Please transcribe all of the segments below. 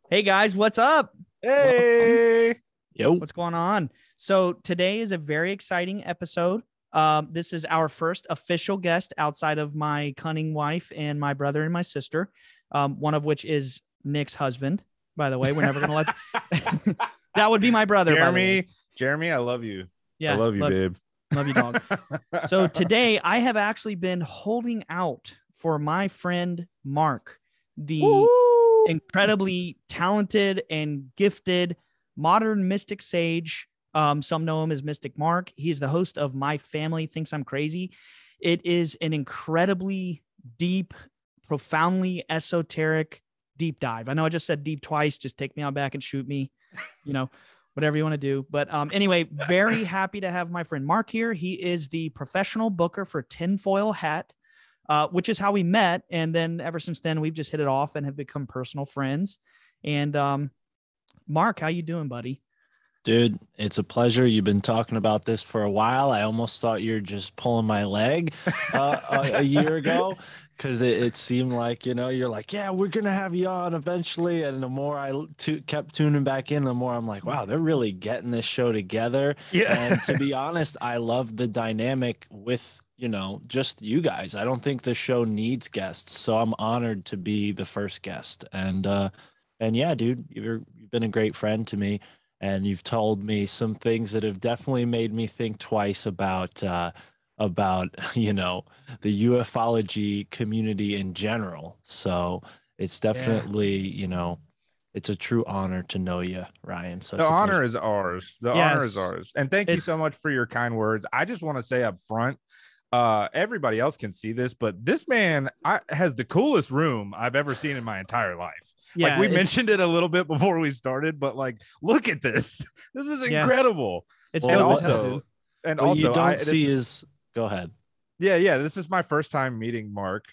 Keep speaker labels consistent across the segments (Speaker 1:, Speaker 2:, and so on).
Speaker 1: Hey guys, what's up? Welcome.
Speaker 2: Hey.
Speaker 3: Yo.
Speaker 1: What's going on? So today is a very exciting episode. This is our first official guest outside of my cunning wife and my brother and my sister. One of which is Nick's husband. By the way, we're never gonna let that would be my brother. By the way.
Speaker 2: Jeremy, I love you. I
Speaker 1: Yeah,
Speaker 2: love you, babe.
Speaker 1: love you, dog. So today I have actually been holding out for my friend Mark, the
Speaker 2: Woo!
Speaker 1: incredibly talented and gifted modern mystic sage. Some know him as Mystic Mark. He is the host of My Family Thinks I'm Crazy. It is an incredibly deep, profoundly esoteric deep dive. I know I just said deep twice. Just take me out back and shoot me, you know, whatever you want to do. But anyway, very happy to have my friend Mark here. He is the professional booker for Tinfoil Hat, which is how we met. And then ever since then, we've just hit it off and have become personal friends. And Mark, how you doing, buddy?
Speaker 3: Dude, it's a pleasure. You've been talking about this for a while. I almost thought you were just pulling my leg a year ago because it seemed like, you're like, yeah, we're going to have you on eventually. And the more I kept tuning back in, the more I'm like, wow, they're really getting this show together.
Speaker 2: Yeah.
Speaker 3: And to be honest, I love the dynamic with, just you guys. I don't think the show needs guests. So I'm honored to be the first guest. And yeah, dude, you've been a great friend to me. And you've told me some things that have definitely made me think twice about the ufology community in general. So it's definitely it's a true honor to know you, Ryan. So
Speaker 2: The honor is ours. The honor is
Speaker 1: Yes.
Speaker 2: ours. And thank you so much for your kind words. I just want to say up front, everybody else can see this, but this man has the coolest room I've ever seen in my entire life.
Speaker 1: Yeah,
Speaker 2: Like we mentioned it a little bit before we started, but like, look at this. This is
Speaker 1: Yeah.
Speaker 2: incredible.
Speaker 1: It's
Speaker 2: And
Speaker 1: dope as hell,
Speaker 2: also,
Speaker 1: dude.
Speaker 2: and
Speaker 3: what
Speaker 2: also,
Speaker 3: you don't see is go ahead.
Speaker 2: yeah, this is my first time meeting Mark.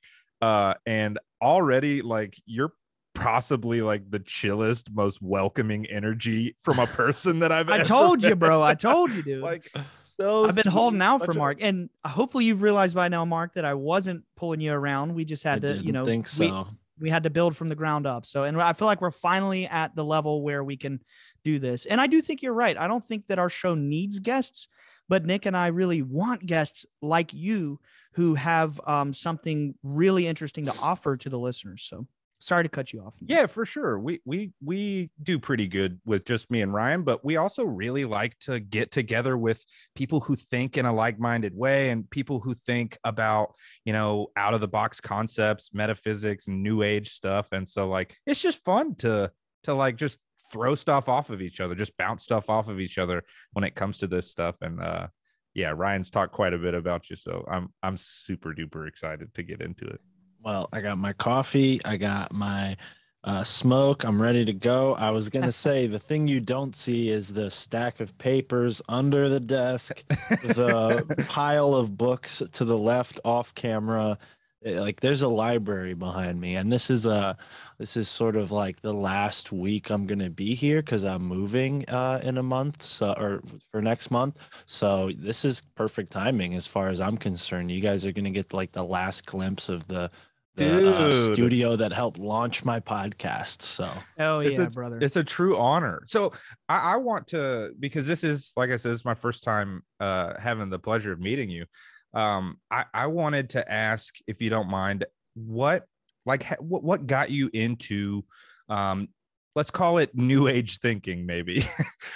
Speaker 2: And already like you're possibly like the chillest, most welcoming energy from a person that I've
Speaker 1: I
Speaker 2: ever
Speaker 1: told you,
Speaker 2: met.
Speaker 1: bro. I told you, dude.
Speaker 2: Like so
Speaker 1: I've been
Speaker 2: sweet.
Speaker 1: holding out
Speaker 2: Such
Speaker 1: for
Speaker 2: a-
Speaker 1: Mark, and hopefully you've realized by now, Mark, that I wasn't pulling you around. We just
Speaker 3: I
Speaker 1: had to,
Speaker 3: didn't think so.
Speaker 1: we had to build from the ground up. So, and I feel like we're finally at the level where we can do this. And I do think you're right. I don't think that our show needs guests, but Nick and I really want guests like you who have something really interesting to offer to the listeners. So sorry to cut you off.
Speaker 2: Yeah, for sure. We do pretty good with just me and Ryan, but we also really like to get together with people who think in a like-minded way and people who think about, out of the box concepts, metaphysics and new age stuff. And so like it's just fun to like just throw stuff off of each other, just bounce stuff off of each other when it comes to this stuff. And yeah, Ryan's talked quite a bit about you, so I'm super duper excited to get into it.
Speaker 3: Well, I got my coffee. I got my smoke. I'm ready to go. I was going to say the thing you don't see is the stack of papers under the desk, the pile of books to the left off camera. Like there's a library behind me. And this is sort of like the last week I'm going to be here because I'm moving in a month. So, or for next month. So this is perfect timing as far as I'm concerned. You guys are going to get like the last glimpse of the studio that helped launch my podcast. So
Speaker 1: Brother.
Speaker 2: It's a true honor. So I want to, because this is, like I said, this is my first time having the pleasure of meeting you. I wanted to ask, if you don't mind, what got you into let's call it new age thinking, maybe.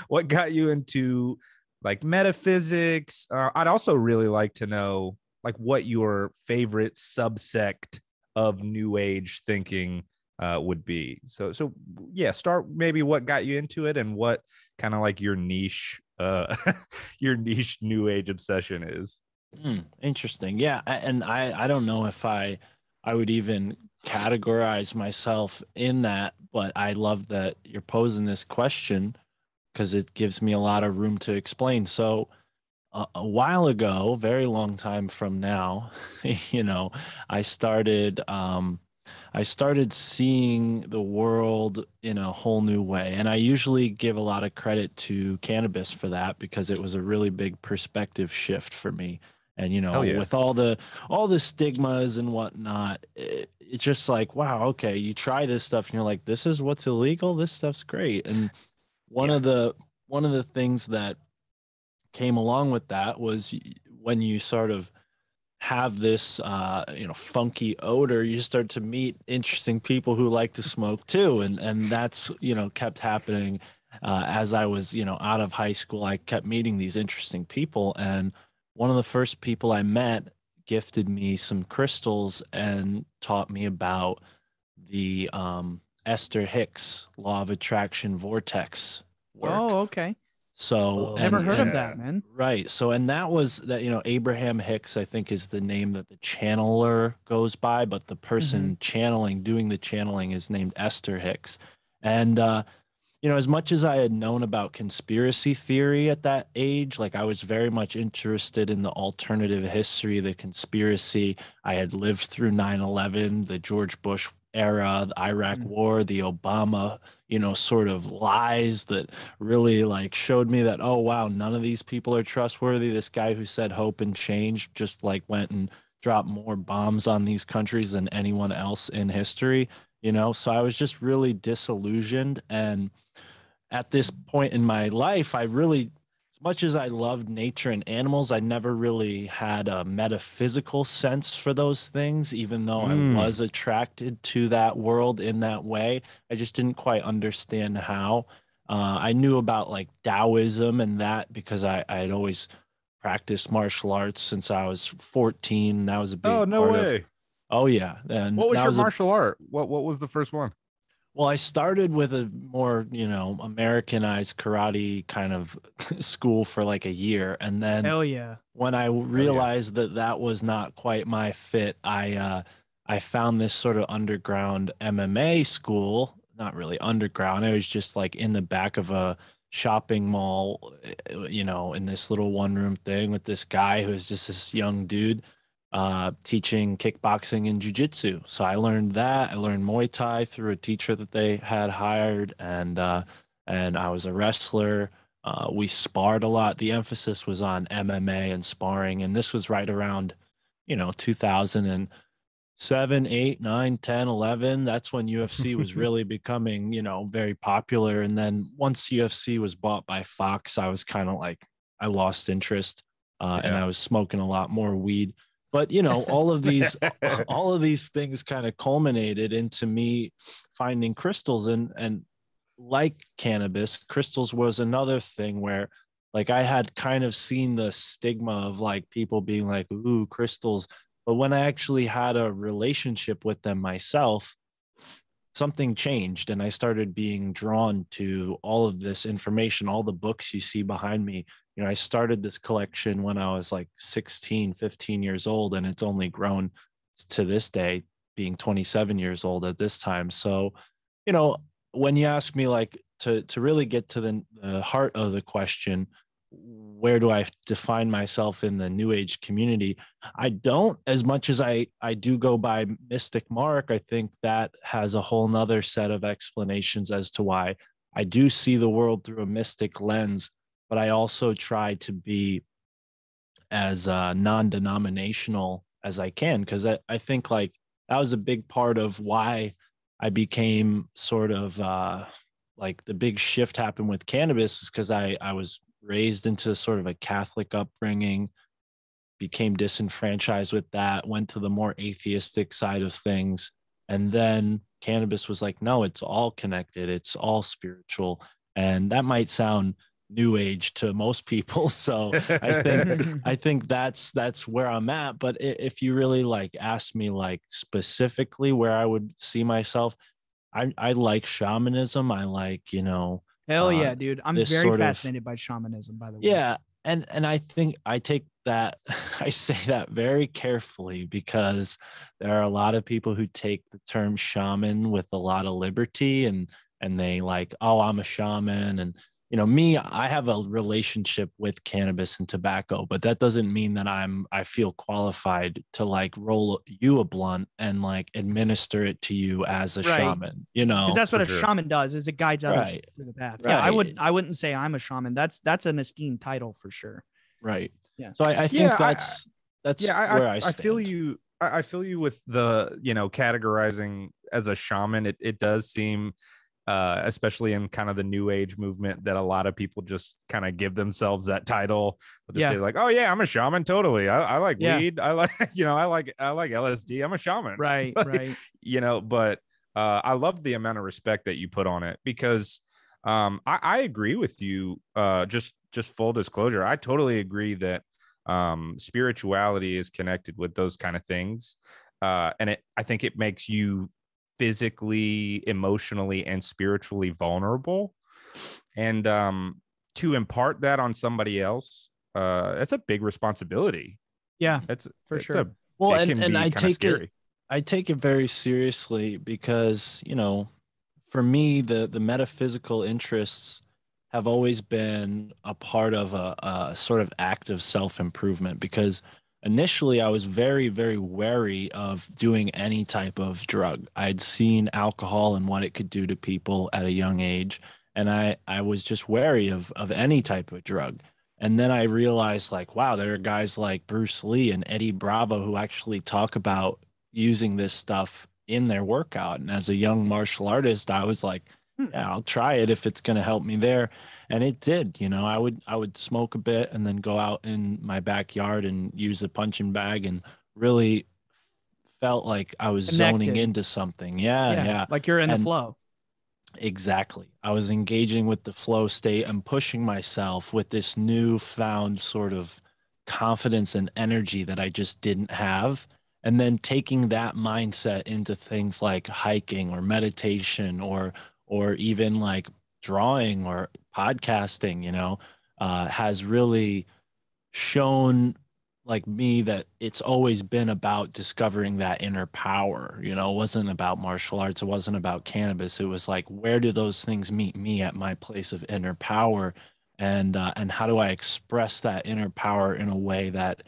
Speaker 2: What got you into like metaphysics? I'd also really like to know like what your favorite subsect of new age thinking would be. So yeah, start maybe what got you into it and what kind of like your niche your niche new age obsession is.
Speaker 3: Interesting. Yeah, and I don't know if I would even categorize myself in that, but I love that you're posing this question because it gives me a lot of room to explain. So a while ago, very long time from now, I started seeing the world in a whole new way. And I usually give a lot of credit to cannabis for that because it was a really big perspective shift for me. And, you know,
Speaker 2: Hell yeah.
Speaker 3: with all the stigmas and whatnot, it's just like, wow, okay, you try this stuff and you're like, this is what's illegal. This stuff's great. And one of the things that came along with that was when you sort of have this funky odor, you start to meet interesting people who like to smoke too, and that's kept happening as I was out of high school. I kept meeting these interesting people, and one of the first people I met gifted me some crystals and taught me about the Esther Hicks law of attraction vortex work.
Speaker 1: Oh, okay.
Speaker 3: So
Speaker 1: Never heard of that, man.
Speaker 3: Right. So, and that was that, Abraham Hicks, I think, is the name that the channeler goes by, but the person doing the channeling is named Esther Hicks. And, as much as I had known about conspiracy theory at that age, like I was very much interested in the alternative history, the conspiracy. I had lived through 9/11, the George Bush era, the Iraq war, the Obama, sort of lies that really like showed me that, oh, wow, none of these people are trustworthy. This guy who said hope and change just like went and dropped more bombs on these countries than anyone else in history, So I was just really disillusioned. And at this point in my life, I really, as much as I loved nature and animals, I never really had a metaphysical sense for those things, even though I was attracted to that world in that way. I just didn't quite understand how. I knew about like Taoism and that because I had always practiced martial arts since I was 14. That was a big
Speaker 2: Oh, no
Speaker 3: part
Speaker 2: way.
Speaker 3: of. Oh, yeah. And
Speaker 2: What was
Speaker 3: that
Speaker 2: your martial art? What was the first one?
Speaker 3: Well, I started with a more, Americanized karate kind of school for like a year. And then
Speaker 1: Hell yeah.
Speaker 3: when I realized that was not quite my fit, I found this sort of underground MMA school, not really underground. It was just like in the back of a shopping mall, in this little one-room thing with this guy who was just this young dude teaching kickboxing and jiu-jitsu. So I learned that. I learned Muay Thai through a teacher that they had hired, and I was a wrestler. We sparred a lot. The emphasis was on MMA and sparring, and this was right around 2007, 8, 9, 10, 11. That's when UFC was really becoming very popular. And then once UFC was bought by Fox, I was kind of like, I lost interest, and I was smoking a lot more weed. But all of these things kind of culminated into me finding crystals, and like cannabis, crystals was another thing where like I had kind of seen the stigma of like people being like, ooh, crystals. But when I actually had a relationship with them myself, something changed, and I started being drawn to all of this information, all the books you see behind me. I started this collection when I was like 16, 15 years old, and it's only grown to this day, being 27 years old at this time. So, when you ask me like to really get to the heart of the question, where do I define myself in the New Age community? I don't, as much as I do go by Mystic Mark. I think that has a whole nother set of explanations as to why I do see the world through a mystic lens, but I also try to be as non-denominational as I can, because I think like that was a big part of why I became sort of like the big shift happened with cannabis, is because I was raised into sort of a Catholic upbringing, became disenfranchised with that, went to the more atheistic side of things. And then cannabis was like, no, it's all connected. It's all spiritual. And that might sound new age to most people. So I think that's where I'm at. But if you really like ask me like specifically where I would see myself, I like shamanism. I like,
Speaker 1: Hell yeah, dude. I'm very fascinated by shamanism, by the way.
Speaker 3: Yeah. And I think I take that, I say that very carefully, because there are a lot of people who take the term shaman with a lot of liberty, and they like, oh, I'm a shaman. And, me, I have a relationship with cannabis and tobacco, but that doesn't mean that I feel qualified to like roll you a blunt and like administer it to you as a shaman,
Speaker 1: because that's what a shaman does, is it guides others through the path. Yeah, I wouldn't say I'm a shaman. That's an esteemed title for sure.
Speaker 3: Right. Yeah. So I think that's
Speaker 2: Yeah,
Speaker 3: where I
Speaker 2: I
Speaker 3: stand.
Speaker 2: feel you. I feel you with the, categorizing as a shaman. It does seem, especially in kind of the new age movement, that a lot of people just kind of give themselves that title. They'll just say like, oh yeah, I'm a shaman. Totally. I like weed. I like, I like LSD. I'm a shaman.
Speaker 1: Right.
Speaker 2: Like,
Speaker 1: Right.
Speaker 2: But I love the amount of respect that you put on it, because I agree with you. Just full disclosure, I totally agree that spirituality is connected with those kind of things, and I think it makes you physically, emotionally, and spiritually vulnerable, and to impart that on somebody else, that's a big responsibility.
Speaker 1: Yeah,
Speaker 2: It's
Speaker 1: for
Speaker 2: it's
Speaker 1: sure.
Speaker 2: a
Speaker 3: Well,
Speaker 2: it can
Speaker 3: and
Speaker 2: be
Speaker 3: I
Speaker 2: kind of
Speaker 3: take
Speaker 2: scary.
Speaker 3: I take it very seriously because, for me, the metaphysical interests have always been a part of a sort of act of self-improvement, because initially I was very, very wary of doing any type of drug. I'd seen alcohol and what it could do to people at a young age, and I was just wary of any type of drug. And then I realized, like, wow, there are guys like Bruce Lee and Eddie Bravo who actually talk about using this stuff in their workout. And as a young martial artist, I was like, yeah, I'll try it if it's going to help me there. And it did. I would smoke a bit and then go out in my backyard and use a punching bag, and really felt like I was zoning
Speaker 1: Connected.
Speaker 3: into something. Yeah, yeah.
Speaker 1: Like you're in the
Speaker 3: And
Speaker 1: flow.
Speaker 3: exactly. I was engaging with the flow state and pushing myself with this newfound sort of confidence and energy that I just didn't have. And then taking that mindset into things like hiking or meditation, or even like drawing or podcasting, has really shown like me that it's always been about discovering that inner power. It wasn't about martial arts, it wasn't about cannabis. It was like, where do those things meet me at my place of inner power, and how do I express that inner power in a way that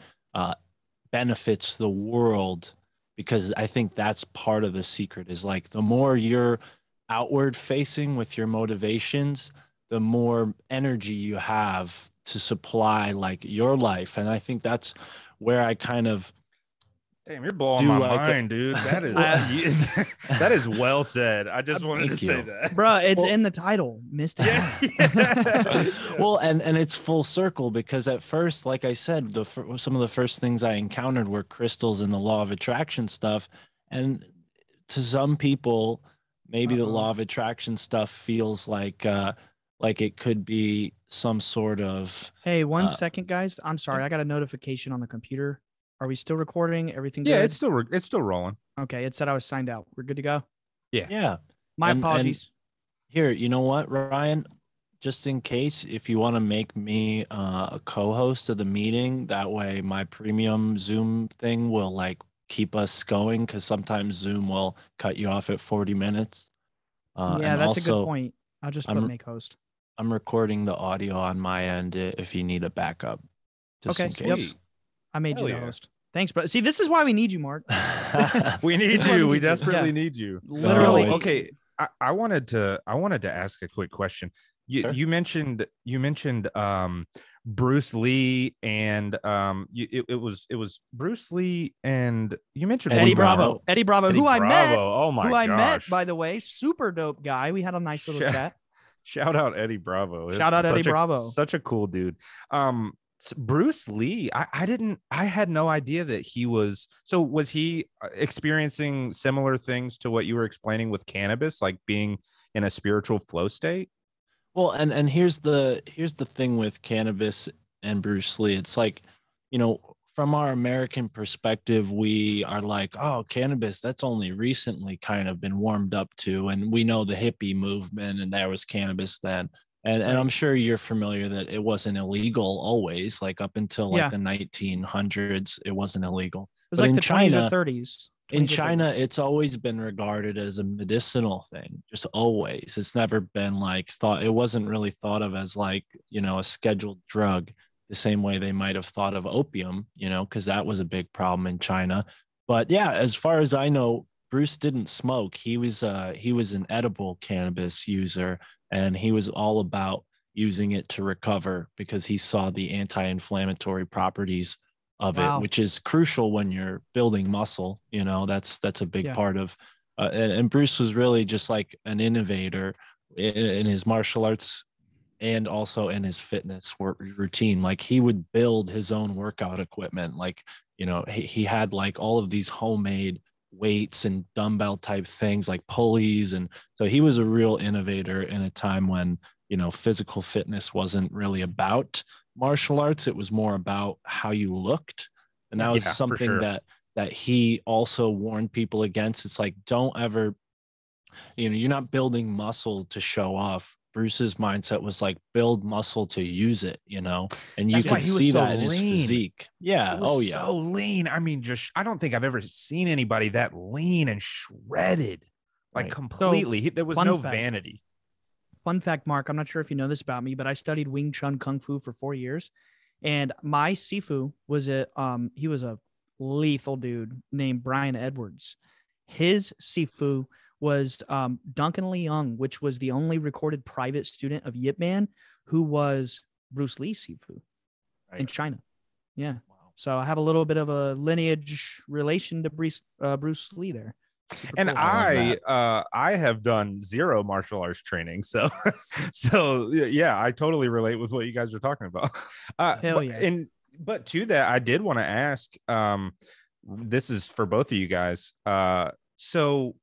Speaker 3: benefits the world? Because I think that's part of the secret, is like, the more you're outward facing with your motivations, the more energy you have to supply like your life. And I think that's where I kind of
Speaker 2: Damn, you're blowing
Speaker 3: do
Speaker 2: my
Speaker 3: like
Speaker 2: mind, dude. That is that is well said. I just wanted to
Speaker 3: Thank
Speaker 2: say
Speaker 3: you.
Speaker 2: that.
Speaker 1: Bruh, it's
Speaker 3: Well-
Speaker 1: in the title, Mystic.
Speaker 2: Yeah.
Speaker 3: Well, and it's full circle, because at first, like I said, some of the first things I encountered were crystals and the law of attraction stuff. And to some people, maybe the law of attraction stuff feels like it could be some sort of
Speaker 1: Hey, one
Speaker 3: Uh,
Speaker 1: second, guys. I'm sorry.
Speaker 3: yeah.
Speaker 1: I got a notification on the computer. Are we still recording? Everything
Speaker 2: Yeah,
Speaker 1: good?
Speaker 2: it's still rolling.
Speaker 1: Okay. It said I was signed out. We're good to go.
Speaker 3: yeah.
Speaker 1: My
Speaker 3: And
Speaker 1: apologies.
Speaker 3: here, you know what, Ryan? Just in case, if you want to make me a co-host of the meeting, that way my premium Zoom thing will like keep us going, because sometimes Zoom will cut you off at 40 minutes.
Speaker 1: Yeah,
Speaker 3: And
Speaker 1: that's a good
Speaker 3: also,
Speaker 1: point. I'll just put
Speaker 3: I'm
Speaker 1: make host.
Speaker 3: I'm recording the audio on my end if you need a backup, just
Speaker 1: Okay,
Speaker 3: in
Speaker 1: yep.
Speaker 3: case.
Speaker 1: I made
Speaker 2: Hell
Speaker 1: you the
Speaker 2: yeah.
Speaker 1: host. Thanks, bro. See, this is why we need you, Mark.
Speaker 2: We need
Speaker 1: This is what
Speaker 2: you.
Speaker 1: we
Speaker 2: We
Speaker 1: need you.
Speaker 2: desperately
Speaker 1: Yeah.
Speaker 2: need you.
Speaker 1: Literally.
Speaker 3: No,
Speaker 2: Okay. I wanted to ask a quick question.
Speaker 3: Sure.
Speaker 2: You mentioned Bruce Lee, and it was Bruce Lee, and you mentioned
Speaker 3: Eddie
Speaker 1: Eddie
Speaker 2: one
Speaker 1: Bravo.
Speaker 3: Bravo.
Speaker 1: Eddie Bravo,
Speaker 2: Eddie
Speaker 1: who I met.
Speaker 2: Bravo. Oh my
Speaker 1: Who I met,
Speaker 2: gosh.
Speaker 1: by the way. Super dope guy. We had a nice little chat.
Speaker 2: Shout out Eddie Bravo.
Speaker 1: Shout out Eddie Bravo.
Speaker 2: Such a cool dude. Bruce Lee, I had no idea that he was. So was he experiencing similar things to what you were explaining with cannabis, like being in a spiritual flow state?
Speaker 3: Well, and here's the thing with cannabis and Bruce Lee. It's like, from our American perspective, we are like, oh, cannabis, that's only recently kind of been warmed up to. And we know the hippie movement, and there was cannabis then. And
Speaker 1: Right.
Speaker 3: I'm sure you're familiar that it wasn't illegal always, like up until like
Speaker 1: Yeah.
Speaker 3: the 1900s, it wasn't illegal.
Speaker 1: It was
Speaker 3: But
Speaker 1: like
Speaker 3: in
Speaker 1: the 20s
Speaker 3: China,
Speaker 1: or 30s.
Speaker 3: in
Speaker 1: 20s or
Speaker 3: China,
Speaker 1: 30s.
Speaker 3: it's always been regarded as a medicinal thing, just always. It's never been like thought, it wasn't really thought of as like, a scheduled drug, the same way they might have thought of opium, because that was a big problem in China. But yeah, as far as I know, Bruce didn't smoke. He was an edible cannabis user, and he was all about using it to recover because he saw the anti-inflammatory properties of it, which is crucial when you're building muscle. You know, that's a big part of, and Bruce was really just like an innovator in his martial arts and also in his fitness routine. Like he would build his own workout equipment. Like, you know, he had like all of these homemade weights and dumbbell type things like pulleys. And so he was a real innovator in a time when, you know, physical fitness wasn't really about martial arts. It was more about how you looked. And that was something that he also warned people against. It's like, don't ever, you know, you're not building muscle to show off. Bruce's mindset was like, build muscle to use it, you know, and you could see that in his physique. Yeah. Oh yeah.
Speaker 2: So lean. I mean, just, I don't think I've ever seen anybody that lean and shredded, like completely. So, there was no vanity.
Speaker 1: Fun fact, Mark, I'm not sure if you know this about me, but I studied Wing Chun Kung Fu for 4 years. And my Sifu was he was a lethal dude named Brian Edwards. His Sifu was Duncan Leung, which was the only recorded private student of Yip Man, who was Bruce Lee's Sifu in China. Yeah. Wow. So I have a little bit of a lineage relation to Bruce Lee there.
Speaker 2: Super and cool. I have done zero martial arts training. So yeah, I totally relate with what you guys are talking about. But to that, I did want to ask, this is for both of you guys. So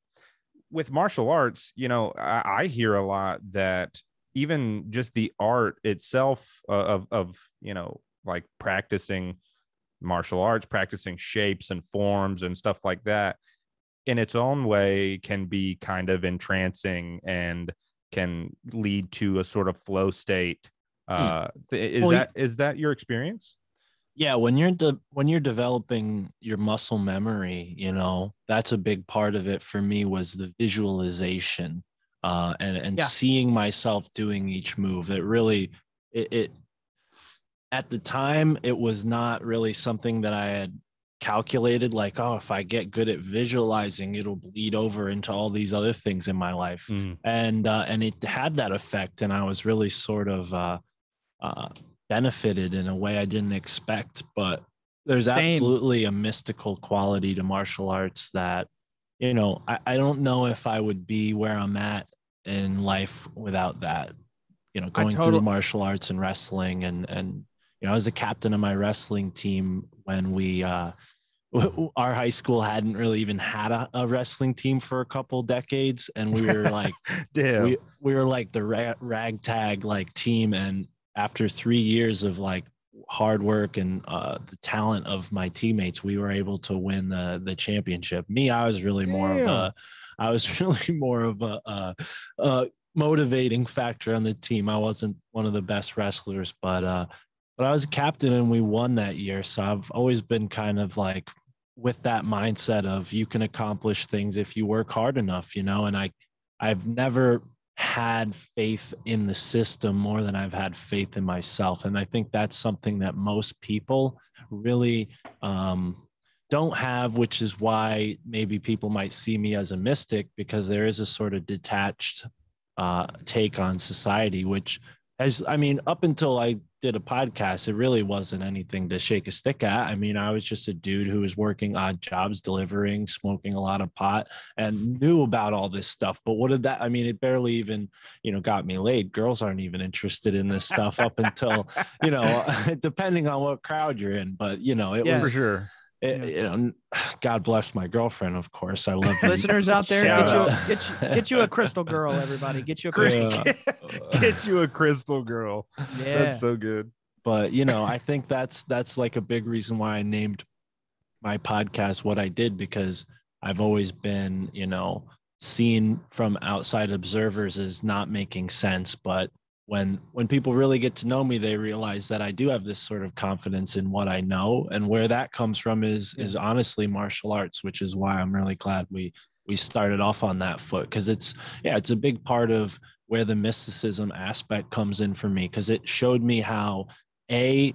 Speaker 2: with martial arts, you know, I hear a lot that even just the art itself of, you know, like practicing martial arts, practicing shapes and forms and stuff like that in its own way can be kind of entrancing and can lead to a sort of flow state. Is that your experience?
Speaker 3: Yeah, when you're developing your muscle memory, you know, that's a big part of it for me, was the visualization and seeing myself doing each move. It really, it at the time, it was not really something that I had calculated, like, oh, if I get good at visualizing, it'll bleed over into all these other things in my life. And it had that effect. And I was really sort of benefited in a way I didn't expect. But there's absolutely a mystical quality to martial arts that, you know, I don't know if I would be where I'm at in life without that, you know, going through martial arts and wrestling. And you know, I was the captain of my wrestling team when we our high school hadn't really even had a wrestling team for a couple decades, and we were like we were like the ragtag like team. And after 3 years of like hard work and the talent of my teammates, we were able to win the championship. I was really more of a motivating factor on the team. I wasn't one of the best wrestlers, but I was a captain and we won that year. So I've always been kind of like with that mindset of you can accomplish things if you work hard enough, you know. And I've never had faith in the system more than I've had faith in myself. And I think that's something that most people really don't have, which is why maybe people might see me as a mystic, because there is a sort of detached take on society, which up until I did a podcast, it really wasn't anything to shake a stick at. I mean, I was just a dude who was working odd jobs, delivering, smoking a lot of pot, and knew about all this stuff. But what did that, I mean, it barely even, you know, got me laid. Girls aren't even interested in this stuff up until, you know, depending on what crowd you're in. But, you know, it was
Speaker 2: for sure.
Speaker 3: You know, God bless my girlfriend, of course. I love you.
Speaker 1: Listeners out there, get you a crystal girl, everybody. Get you a crystal
Speaker 2: get you a crystal girl. Yeah. That's so good.
Speaker 3: But, you know, I think that's like a big reason why I named my podcast what I did, because I've always been, you know, seen from outside observers as not making sense. But when people really get to know me, they realize that I do have this sort of confidence in what I know, and where that comes from is honestly martial arts, which is why I'm really glad we started off on that foot, because it's a big part of where the mysticism aspect comes in for me, because it showed me how the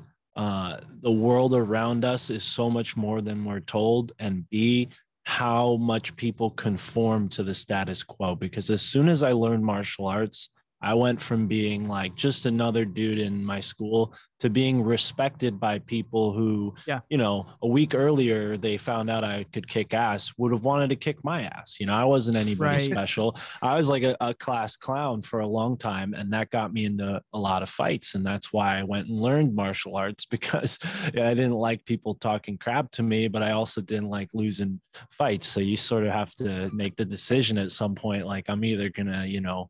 Speaker 3: world around us is so much more than we're told, and B, how much people conform to the status quo. Because as soon as I learned martial arts, I went from being like just another dude in my school to being respected by people who, you know, a week earlier they found out I could kick ass, would have wanted to kick my ass. You know, I wasn't anybody special. I was like a class clown for a long time, and that got me into a lot of fights. And that's why I went and learned martial arts, because I didn't like people talking crap to me, but I also didn't like losing fights. So you sort of have to make the decision at some point, like I'm either gonna, you know,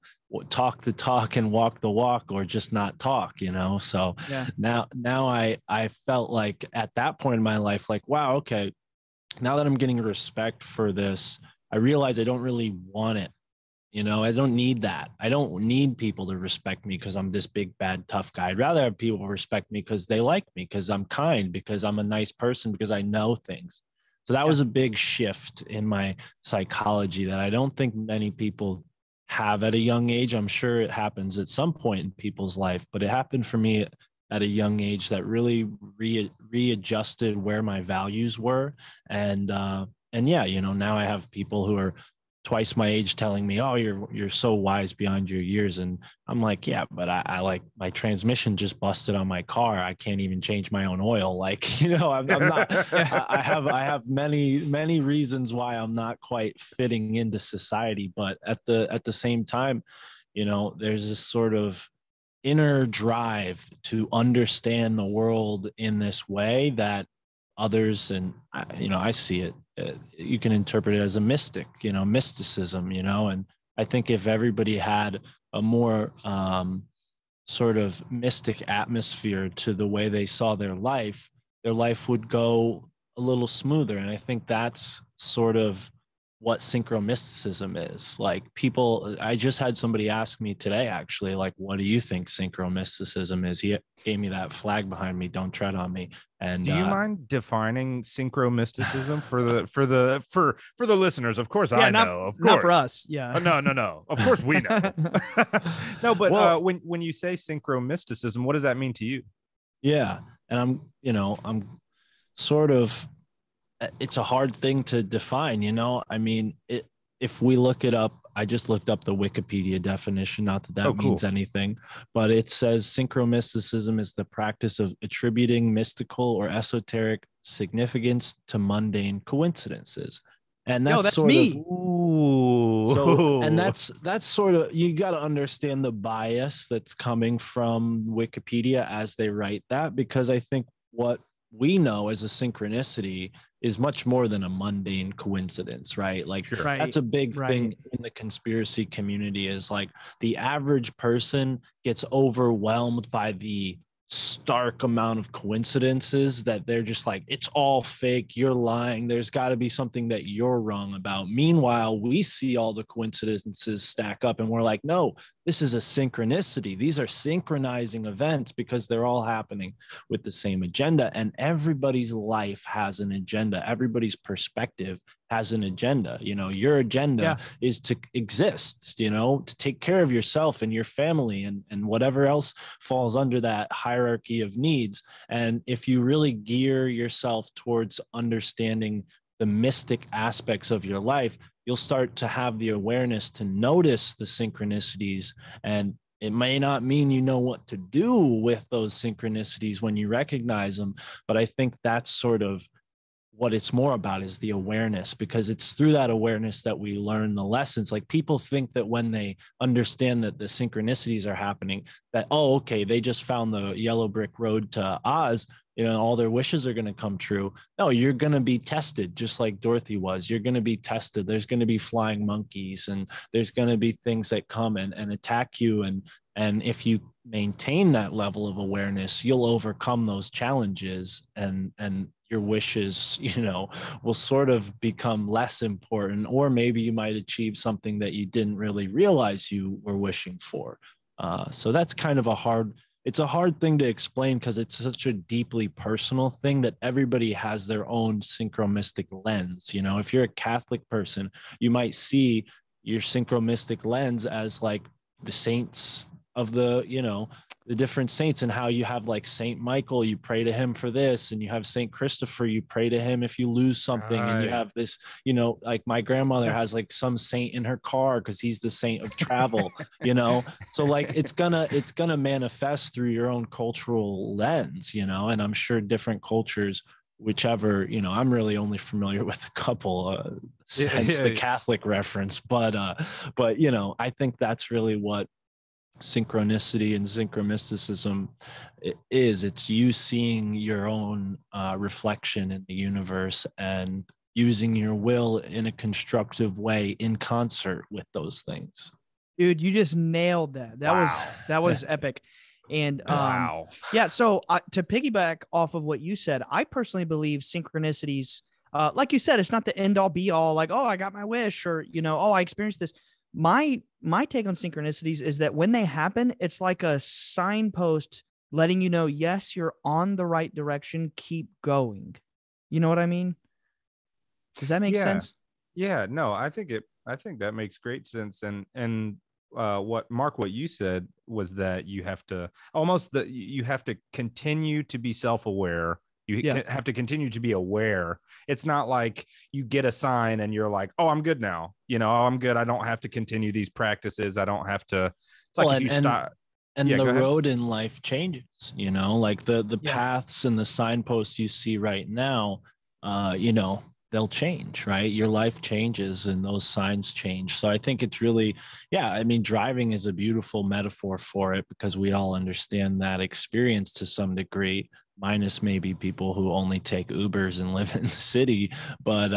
Speaker 3: talk the talk and walk the walk, or just not talk, you know. So now I felt like at that point in my life, like, wow, okay, now that I'm getting respect for this, I realize I don't really want it. You know, I don't need that. I don't need people to respect me because I'm this big, bad, tough guy. I'd rather have people respect me because they like me, because I'm kind, because I'm a nice person, because I know things. So that was a big shift in my psychology that I don't think many people have at a young age. I'm sure it happens at some point in people's life, but it happened for me at a young age that really readjusted where my values were. And yeah, you know, now I have people who are twice my age telling me, oh, you're so wise beyond your years. And I'm like, yeah, but I like, my transmission just busted on my car. I can't even change my own oil. Like, you know, I'm not, I have many reasons why I'm not quite fitting into society. But at the same time, you know, there's this sort of inner drive to understand the world in this way that others, and you know, I see it, you can interpret it as a mystic, you know, mysticism, you know. And I think if everybody had a more sort of mystic atmosphere to the way they saw their life would go a little smoother. And I think that's sort of what synchromysticism is. Like, people, I just had somebody ask me today, actually, like, what do you think synchromysticism is? He gave me that flag behind me, don't tread on me. And
Speaker 2: do you mind defining synchromysticism for the listeners? Of course, I know. Of course,
Speaker 1: not for us. Yeah.
Speaker 2: No. Of course, we know. No, but well, when you say synchromysticism, what does that mean to you?
Speaker 3: Yeah, and I'm sort of, it's a hard thing to define, you know. I mean, if we look it up, I just looked up the Wikipedia definition, not that means anything, but it says synchromysticism is the practice of attributing mystical or esoteric significance to mundane coincidences. And that's sort
Speaker 1: me.
Speaker 3: of, ooh. So, and that's sort of, you got to understand the bias that's coming from Wikipedia as they write that, because I think what we know as a synchronicity is much more than a mundane coincidence, right? Like, that's a big thing in the conspiracy community, is like the average person gets overwhelmed by the stark amount of coincidences that they're just like, it's all fake, you're lying, there's got to be something that you're wrong about. Meanwhile, we see all the coincidences stack up and we're like, no, this is a synchronicity. These are synchronizing events because they're all happening with the same agenda. And everybody's life has an agenda. Everybody's perspective has an agenda. You know, your agenda is to exist, you know, to take care of yourself and your family and whatever else falls under that hierarchy of needs. And if you really gear yourself towards understanding the mystic aspects of your life, you'll start to have the awareness to notice the synchronicities. And it may not mean you know what to do with those synchronicities when you recognize them, but I think that's sort of what it's more about, is the awareness, because it's through that awareness that we learn the lessons. Like, people think that when they understand that the synchronicities are happening, that, oh, okay, they just found the yellow brick road to Oz, you know, all their wishes are going to come true. No, you're going to be tested, just like Dorothy was. You're going to be tested. There's going to be flying monkeys, and there's going to be things that come and attack you. And if you maintain that level of awareness, you'll overcome those challenges, and your wishes, you know, will sort of become less important, or maybe you might achieve something that you didn't really realize you were wishing for. So that's kind of it's a hard thing to explain, because it's such a deeply personal thing that everybody has their own synchromystic lens. You know, if you're a Catholic person, you might see your synchromystic lens as like the saints of the, you know, the different saints, and how you have like Saint Michael, you pray to him for this, and you have Saint Christopher, you pray to him if you lose something, and you have this, you know, like my grandmother has like some saint in her car because he's the saint of travel, you know. So like it's gonna manifest through your own cultural lens, you know. And I'm sure different cultures, whichever, you know, I'm really only familiar with a couple, hence the Catholic reference, but you know, I think that's really what synchronicity and synchromysticism is. It's you seeing your own reflection in the universe and using your will in a constructive way in concert with those things.
Speaker 1: Dude, you just nailed that. That was epic. And yeah, so to piggyback off of what you said, I personally believe synchronicities, like you said, it's not the end all be all, like, oh, I got my wish, or, you know, oh, I experienced this. My take on synchronicities is that when they happen, it's like a signpost letting you know, yes, you're on the right direction. Keep going. You know what I mean? Does that make sense?
Speaker 2: Yeah, no, I think that makes great sense. And what you said was that you have to continue to be self-aware. You have to continue to be aware. It's not like you get a sign and you're like, oh, I'm good now. You know, oh, I'm good. I don't have to continue these practices. I don't have to. It's like if you stop.
Speaker 3: And the road in life changes, you know, like the paths and the signposts you see right now, you know, they'll change, right? Your life changes and those signs change. So I think it's really, I mean, driving is a beautiful metaphor for it, because we all understand that experience to some degree, minus maybe people who only take Ubers and live in the city. But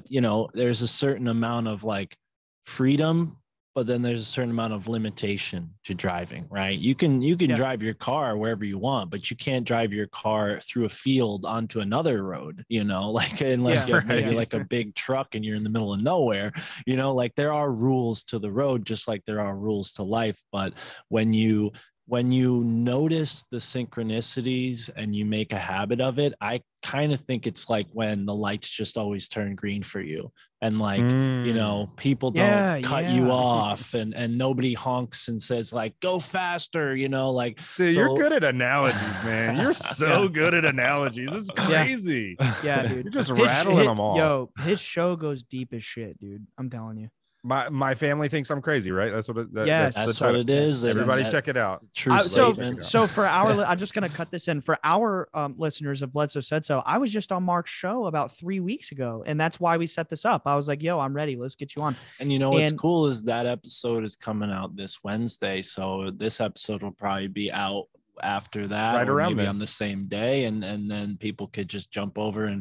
Speaker 3: you know, there's a certain amount of like freedom, but then there's a certain amount of limitation to driving, right? You can drive your car wherever you want, but you can't drive your car through a field onto another road, you know, like unless you have maybe like a big truck and you're in the middle of nowhere, you know, like there are rules to the road, just like there are rules to life. But when you notice the synchronicities and you make a habit of it, I kind of think it's like when the lights just always turn green for you, and like, you know, people don't cut you off, and nobody honks and says like, go faster, you know, like.
Speaker 2: Dude, you're good at analogies, man. You're so good at analogies. It's crazy.
Speaker 1: Yeah, dude.
Speaker 2: You're just rattling them off.
Speaker 1: Yo, his show goes deep as shit, dude. I'm telling you.
Speaker 2: My family thinks I'm crazy, right? That's what
Speaker 3: that's what it is.
Speaker 2: Everybody check it out.
Speaker 3: True statement.
Speaker 1: So for our, I'm just going to cut this in for our listeners of Bledsoe Said So. I was just on Mark's show about 3 weeks ago, and that's why we set this up. I was like, yo, I'm ready. Let's get you on.
Speaker 3: And you know, what's cool is that episode is coming out this Wednesday. So this episode will probably be out after that,
Speaker 2: right around
Speaker 3: maybe on the same day. And then people could just jump over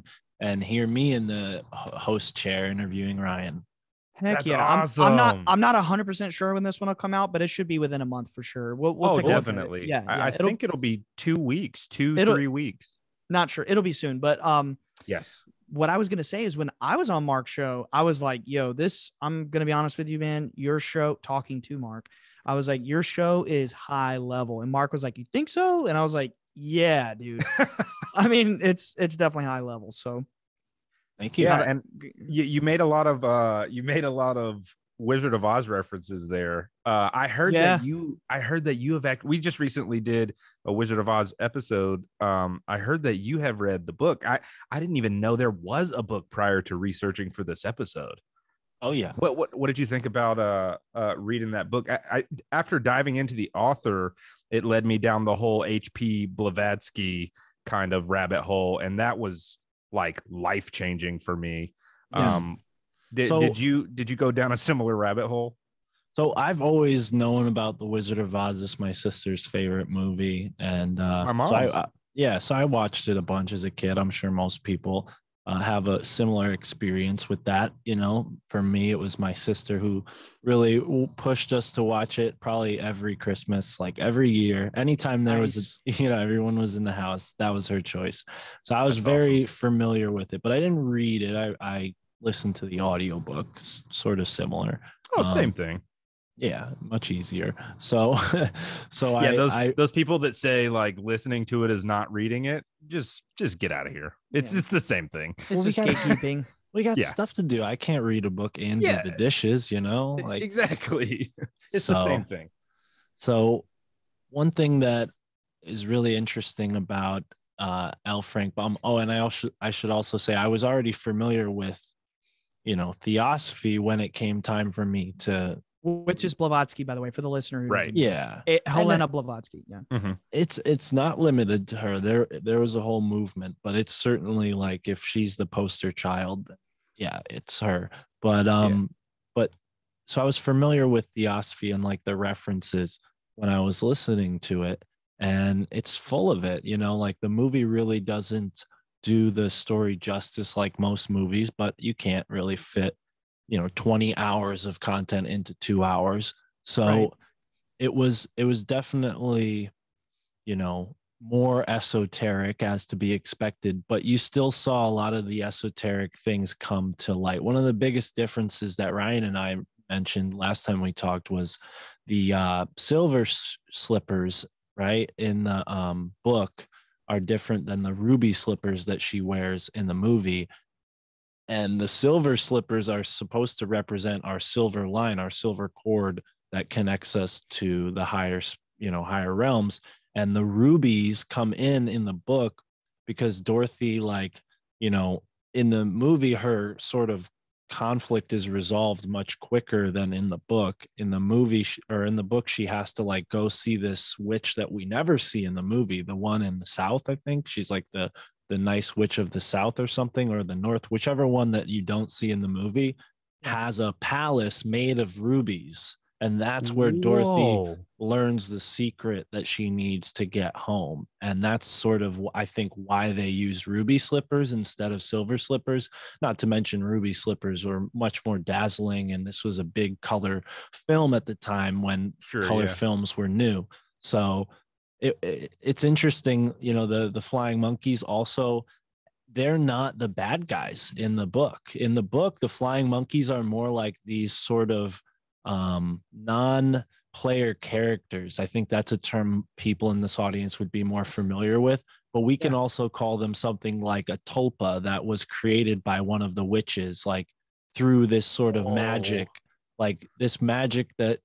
Speaker 3: and hear me in the host chair interviewing Ryan.
Speaker 1: Heck
Speaker 2: That's
Speaker 1: yeah.
Speaker 2: awesome.
Speaker 1: I'm not 100% sure when this one will come out, but it should be within a month for sure. We'll take
Speaker 2: definitely.
Speaker 1: Yeah.
Speaker 2: I think it'll be 2 weeks, 3 weeks.
Speaker 1: Not sure. It'll be soon, but
Speaker 2: yes.
Speaker 1: What I was going to say is when I was on Mark's show, I was like, yo, I'm going to be honest with you, man, your show, talking to Mark, I was like, your show is high level. And Mark was like, you think so? And I was like, yeah, dude. I mean, it's definitely high level. So
Speaker 3: thank you.
Speaker 2: Yeah, and you made a lot of Wizard of Oz references there. I heard that you have we just recently did a Wizard of Oz episode. I heard that you have read the book. I didn't even know there was a book prior to researching for this episode.
Speaker 3: Oh yeah.
Speaker 2: What did you think about reading that book? I after diving into the author, it led me down the whole H.P. Blavatsky kind of rabbit hole, and that was like life-changing for me. Did you go down a similar rabbit hole?
Speaker 3: So I've always known about the Wizard of Oz. It's my sister's favorite movie, and
Speaker 2: my mom's.
Speaker 3: So I watched it a bunch as a kid. I'm sure most people have a similar experience with that. You know, for me, it was my sister who really pushed us to watch it probably every Christmas, like every year. Anytime there was, everyone was in the house, that was her choice. So I was very familiar with it, but I didn't read it. I listened to the audiobooks, sort of similar.
Speaker 2: Oh, same thing.
Speaker 3: Yeah, much easier. So
Speaker 2: those people that say like listening to it is not reading it, just get out of here. It's just the same thing.
Speaker 1: It's just gatekeeping.
Speaker 3: We got stuff to do. I can't read a book and do the dishes, you know? Like
Speaker 2: exactly. It's the same thing.
Speaker 3: So one thing that is really interesting about L. Frank Baum. Oh, and I should also say I was already familiar with, theosophy when it came time for me to.
Speaker 1: Which is Blavatsky, by the way, for the listener who doesn't know.
Speaker 3: Yeah.
Speaker 1: Helena Blavatsky. Yeah.
Speaker 2: Mm-hmm.
Speaker 3: It's not limited to her. There was a whole movement, but it's certainly like if she's the poster child, yeah, it's her. But but so I was familiar with theosophy and like the references when I was listening to it, and it's full of it, like the movie really doesn't do the story justice like most movies, but you can't really fit 20 hours of content into 2 hours. So
Speaker 1: Right.
Speaker 3: it was definitely more esoteric as to be expected, but you still saw a lot of the esoteric things come to light. One of the biggest differences that Ryan and I mentioned last time we talked was the silver slippers, right, in the book are different than the ruby slippers that she wears in the movie. And the silver slippers are supposed to represent our silver line, our silver cord that connects us to the higher realms. And the rubies come in the book because Dorothy, in the movie, her sort of conflict is resolved much quicker than in the book. In the movie or in the book, she has to go see this witch that we never see in the movie, the one in the South. I think she's like the nice witch of the South or something, or the North, whichever one that you don't see in the movie, has a palace made of rubies. And that's where Dorothy learns the secret that she needs to get home. And that's sort of, I think, why they use ruby slippers instead of silver slippers. Not to mention ruby slippers were much more dazzling. And this was a big color film at the time when color films were new. So it's interesting, the flying monkeys also, they're not the bad guys in the book. In the book, the flying monkeys are more like these sort of non-player characters. I think that's a term people in this audience would be more familiar with, but we can also call them something like a tulpa that was created by one of the witches, like through this sort of magic, like this magic that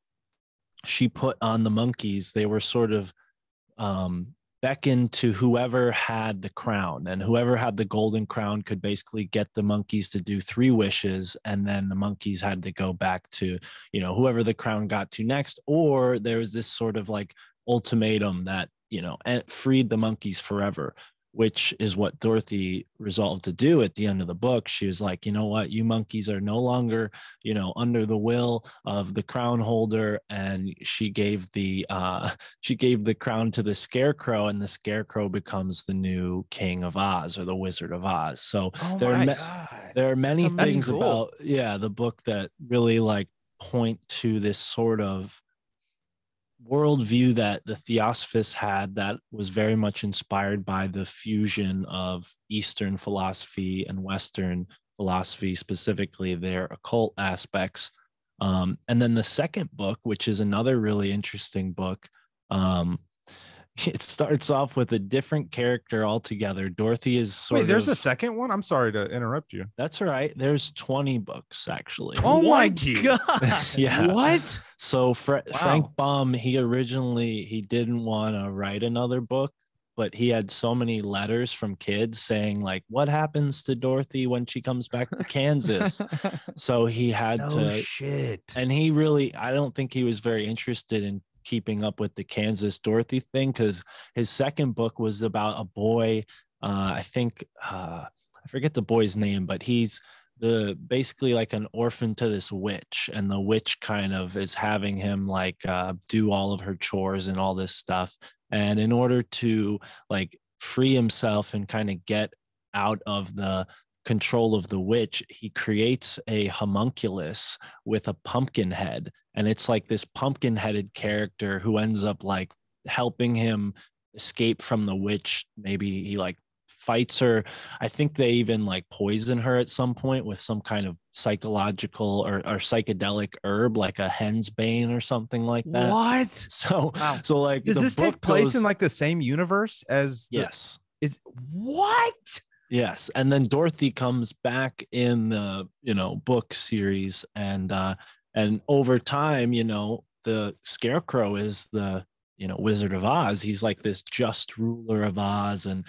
Speaker 3: she put on the monkeys. They were sort of beckon to whoever had the crown, and whoever had the golden crown could basically get the monkeys to do 3 wishes, and then the monkeys had to go back to whoever the crown got to next, or there was this sort of like ultimatum that and it freed the monkeys forever, which is what Dorothy resolved to do at the end of the book. She was like, you know what, you monkeys are no longer, under the will of the crown holder. And she gave the crown to the Scarecrow, and the Scarecrow becomes the new King of Oz, or the Wizard of Oz. So there are many things about the book that really point to this sort of worldview that the Theosophists had that was very much inspired by the fusion of Eastern philosophy and Western philosophy, specifically their occult aspects. And then the second book, which is another really interesting book, it starts off with a different character altogether. Dorothy is
Speaker 2: there's a second one? I'm sorry to interrupt you.
Speaker 3: That's all right. There's 20 books, actually.
Speaker 1: Oh my God.
Speaker 3: Yeah.
Speaker 1: What?
Speaker 3: So Frank Baum, he didn't want to write another book, but he had so many letters from kids saying what happens to Dorothy when she comes back to Kansas? So he had
Speaker 2: shit.
Speaker 3: And he really, I don't think he was very interested in keeping up with the Kansas Dorothy thing, because his second book was about a boy. I think I forget the boy's name, but he's basically like an orphan to this witch, and the witch kind of is having him do all of her chores and all this stuff. And in order to free himself and kind of get out of the control of the witch, he creates a homunculus with a pumpkin head, and it's like this pumpkin headed character who ends up helping him escape from the witch. Maybe he fights her. I think they even poison her at some point with some kind of psychological or psychedelic herb, like a hen's bane or something like that.
Speaker 2: What?
Speaker 3: So
Speaker 2: does this take place in the same universe as
Speaker 3: yes.
Speaker 2: Is what?
Speaker 3: Yes, and then Dorothy comes back in the book series, and over time, the Scarecrow is the Wizard of Oz. He's like this just ruler of Oz, and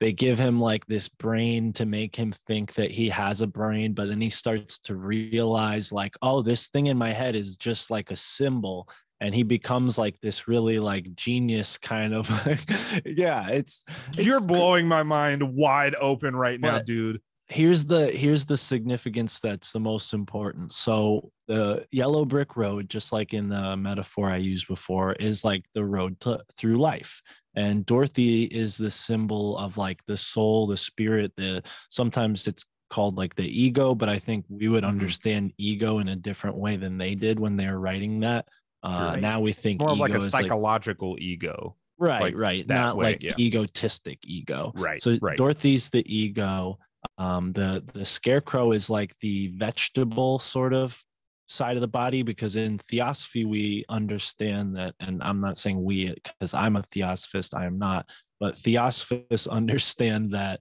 Speaker 3: they give him like this brain to make him think that he has a brain, but then he starts to realize like, oh, this thing in my head is just like a symbol, and he becomes like this really like genius kind of yeah,
Speaker 2: you're blowing my mind wide open right now, dude.
Speaker 3: Here's the significance that's the most important. So the yellow brick road, just like in the metaphor I used before, is like the road through life. And Dorothy is the symbol of like the soul, the spirit, sometimes it's called like the ego, but I think we would understand ego in a different way than they did when they were writing that. Now we think
Speaker 2: more
Speaker 3: ego
Speaker 2: like a
Speaker 3: is
Speaker 2: psychological ego.
Speaker 3: Right. Not way, like egotistic ego.
Speaker 2: Right.
Speaker 3: So Dorothy's the ego. The Scarecrow is like the vegetable sort of side of the body, because in theosophy we understand that, and I'm not saying we because I'm a theosophist, I am not, but theosophists understand that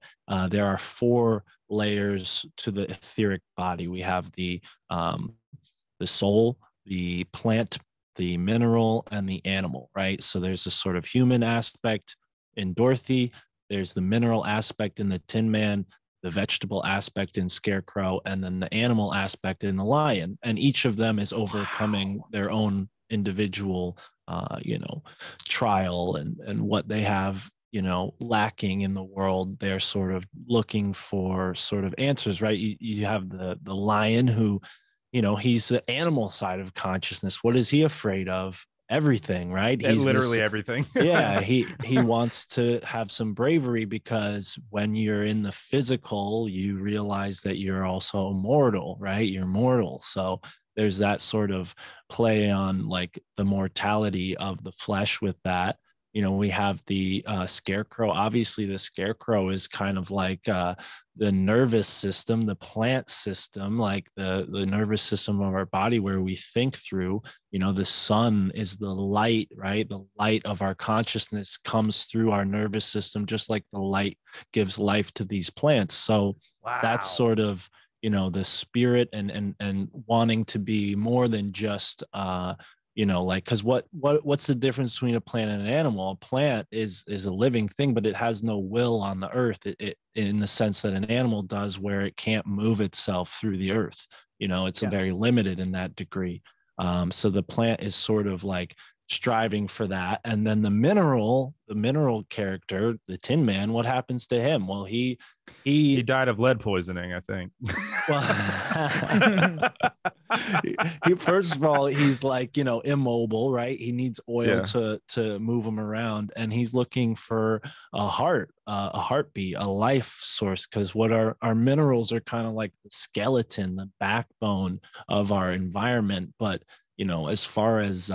Speaker 3: there are 4 layers to the etheric body. We have the soul, the plant, the mineral, and the animal, right? So there's a sort of human aspect in Dorothy, there's the mineral aspect in the Tin Man, the vegetable aspect in Scarecrow, and then the animal aspect in the lion. And each of them is overcoming their own individual, trial and what they have, lacking in the world. They're sort of looking for sort of answers, right? You have the lion who, he's the animal side of consciousness. What is he afraid of? Everything, right?
Speaker 2: He's literally everything.
Speaker 3: Yeah, he wants to have some bravery, because when you're in the physical, you realize that you're also mortal, right? You're mortal. So there's that sort of play on like the mortality of the flesh with that. We have the Scarecrow. Obviously, the Scarecrow is kind of like the nervous system, the plant system, like the nervous system of our body where we think through. The sun is the light, right? The light of our consciousness comes through our nervous system, just like the light gives life to these plants. So that's sort of, the spirit and wanting to be more than just because what's the difference between a plant and an animal? A plant is a living thing, but it has no will on the earth, it in the sense that an animal does, where it can't move itself through the earth. It's very limited in that degree. So the plant is sort of like striving for that. And then the mineral character, the Tin Man, what happens to him? Well, he
Speaker 2: died of lead poisoning, I think.
Speaker 3: Well, he first of all, he's like, immobile, right? He needs oil to move him around, and he's looking for a heartbeat, a life source, because what our minerals are kind of like the skeleton, the backbone of our environment. But as far as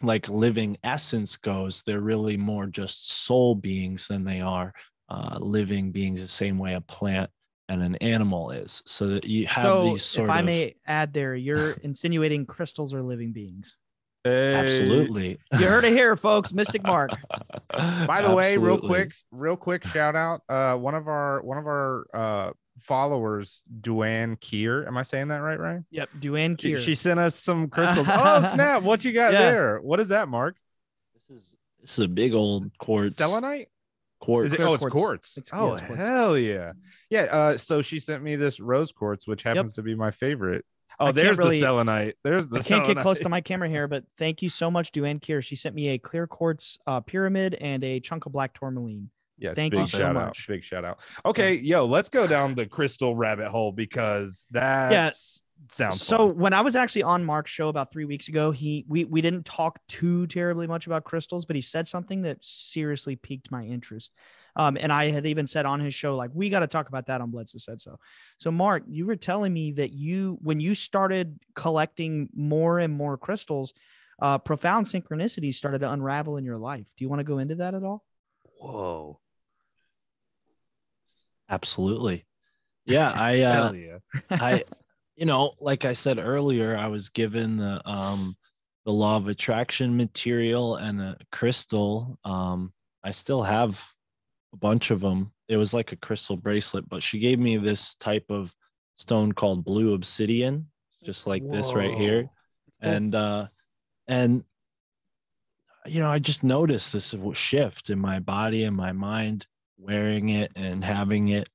Speaker 3: like living essence goes, they're really more just soul beings than they are living beings, the same way a plant and an animal is. So that you have these sort of...
Speaker 1: If I may add there, you're insinuating crystals are living beings.
Speaker 2: Hey.
Speaker 3: Absolutely.
Speaker 1: You heard it here, folks. Mystic Mark.
Speaker 2: By the way, real quick shout out. One of our followers, Duane Kier. Am I saying that right, Ryan?
Speaker 1: Yep, Duane Kier.
Speaker 2: She sent us some crystals. Oh snap! What you got there? What is that, Mark?
Speaker 3: This is a big old quartz.
Speaker 2: Selenite?
Speaker 3: Quartz.
Speaker 2: It's quartz.
Speaker 1: It's
Speaker 2: quartz. Hell yeah. Yeah. So she sent me this rose quartz, which happens to be my favorite. Oh, there's the selenite. I
Speaker 1: can't get close to my camera here, but thank you so much, Duane Kier. She sent me a clear quartz pyramid and a chunk of black tourmaline.
Speaker 2: Yes,
Speaker 1: thank you so much.
Speaker 2: Big shout out. Okay, let's go down the crystal rabbit hole, because that sounds
Speaker 1: so
Speaker 2: fun.
Speaker 1: When I was actually on Mark's show about 3 weeks ago, we didn't talk too terribly much about crystals, but he said something that seriously piqued my interest. And I had even said on his show, like, we got to talk about that on Bledsoe Said So. So Mark, you were telling me that when you started collecting more and more crystals, profound synchronicities started to unravel in your life. Do you want to go into that at all?
Speaker 2: Whoa.
Speaker 3: Absolutely. Yeah. I like I said earlier, I was given the law of attraction material and a crystal. I still have a bunch of them. It was like a crystal bracelet, but she gave me this type of stone called blue obsidian, just like this right here. And I just noticed this shift in my body and my mind, wearing it and having it.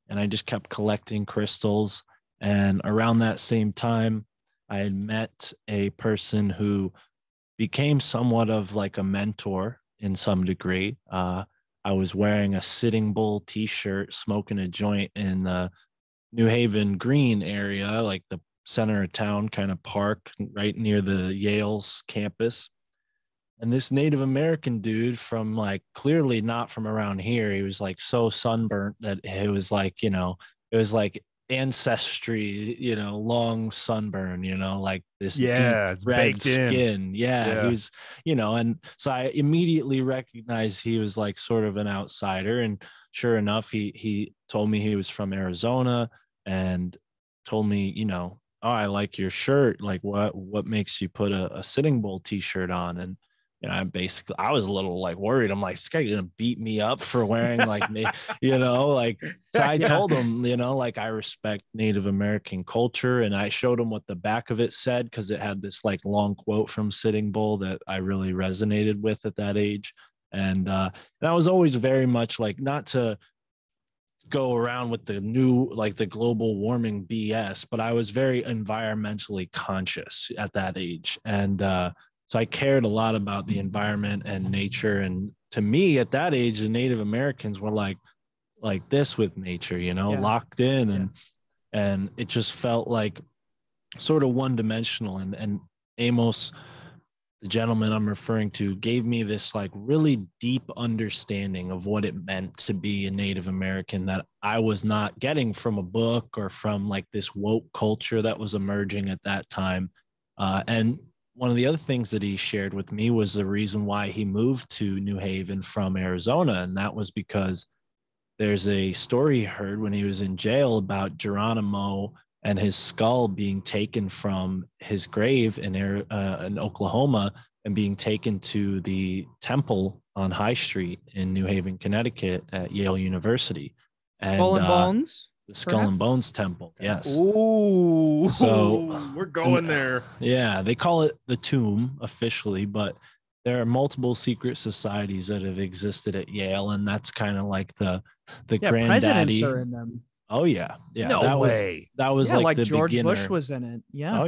Speaker 3: And I just kept collecting crystals. And around that same time, I had met a person who became somewhat of like a mentor in some degree. I was wearing a Sitting Bull t-shirt, smoking a joint in the New Haven Green area, like the center of town kind of park right near the Yale's campus. And this Native American dude from like clearly not from around here, he was like so sunburnt that it was like, it was like ancestry, long sunburn, like this deep
Speaker 2: Yeah, it's
Speaker 3: red
Speaker 2: baked in.
Speaker 3: skin. Yeah, he
Speaker 2: Yeah.
Speaker 3: was, and so I immediately recognized he was like sort of an outsider. And sure enough, he told me he was from Arizona and told me, oh, I like your shirt. Like what makes you put a Sitting Bull t-shirt on? And I was a little like worried. I'm like, this guy gonna beat me up for wearing like me, like, so I told him, like I respect Native American culture. And I showed him what the back of it said, because it had this like long quote from Sitting Bull that I really resonated with at that age. And I was always very much like, not to go around with the new, like the global warming BS, but I was very environmentally conscious at that age. And so I cared a lot about the environment and nature. And to me at that age, the Native Americans were like this with nature, locked in. And it just felt like sort of one dimensional. And Amos, the gentleman I'm referring to, gave me this like really deep understanding of what it meant to be a Native American that I was not getting from a book or from like this woke culture that was emerging at that time. And one of the other things that he shared with me was the reason why he moved to New Haven from Arizona. And that was because there's a story he heard when he was in jail about Geronimo and his skull being taken from his grave in Oklahoma and being taken to the temple on High Street in New Haven, Connecticut at Yale University. And
Speaker 1: Skull and Bones?
Speaker 3: The Skull and Bones Temple, yes.
Speaker 2: Ooh,
Speaker 3: So
Speaker 2: we're going there.
Speaker 3: Yeah, they call it the tomb officially, but there are multiple secret societies that have existed at Yale, and that's kind of like the granddaddy.
Speaker 1: Presidents are in them.
Speaker 3: Oh yeah.
Speaker 2: No
Speaker 3: that
Speaker 2: way.
Speaker 3: That was like the
Speaker 1: George
Speaker 3: beginner.
Speaker 1: Bush was in it. Yeah.
Speaker 3: Oh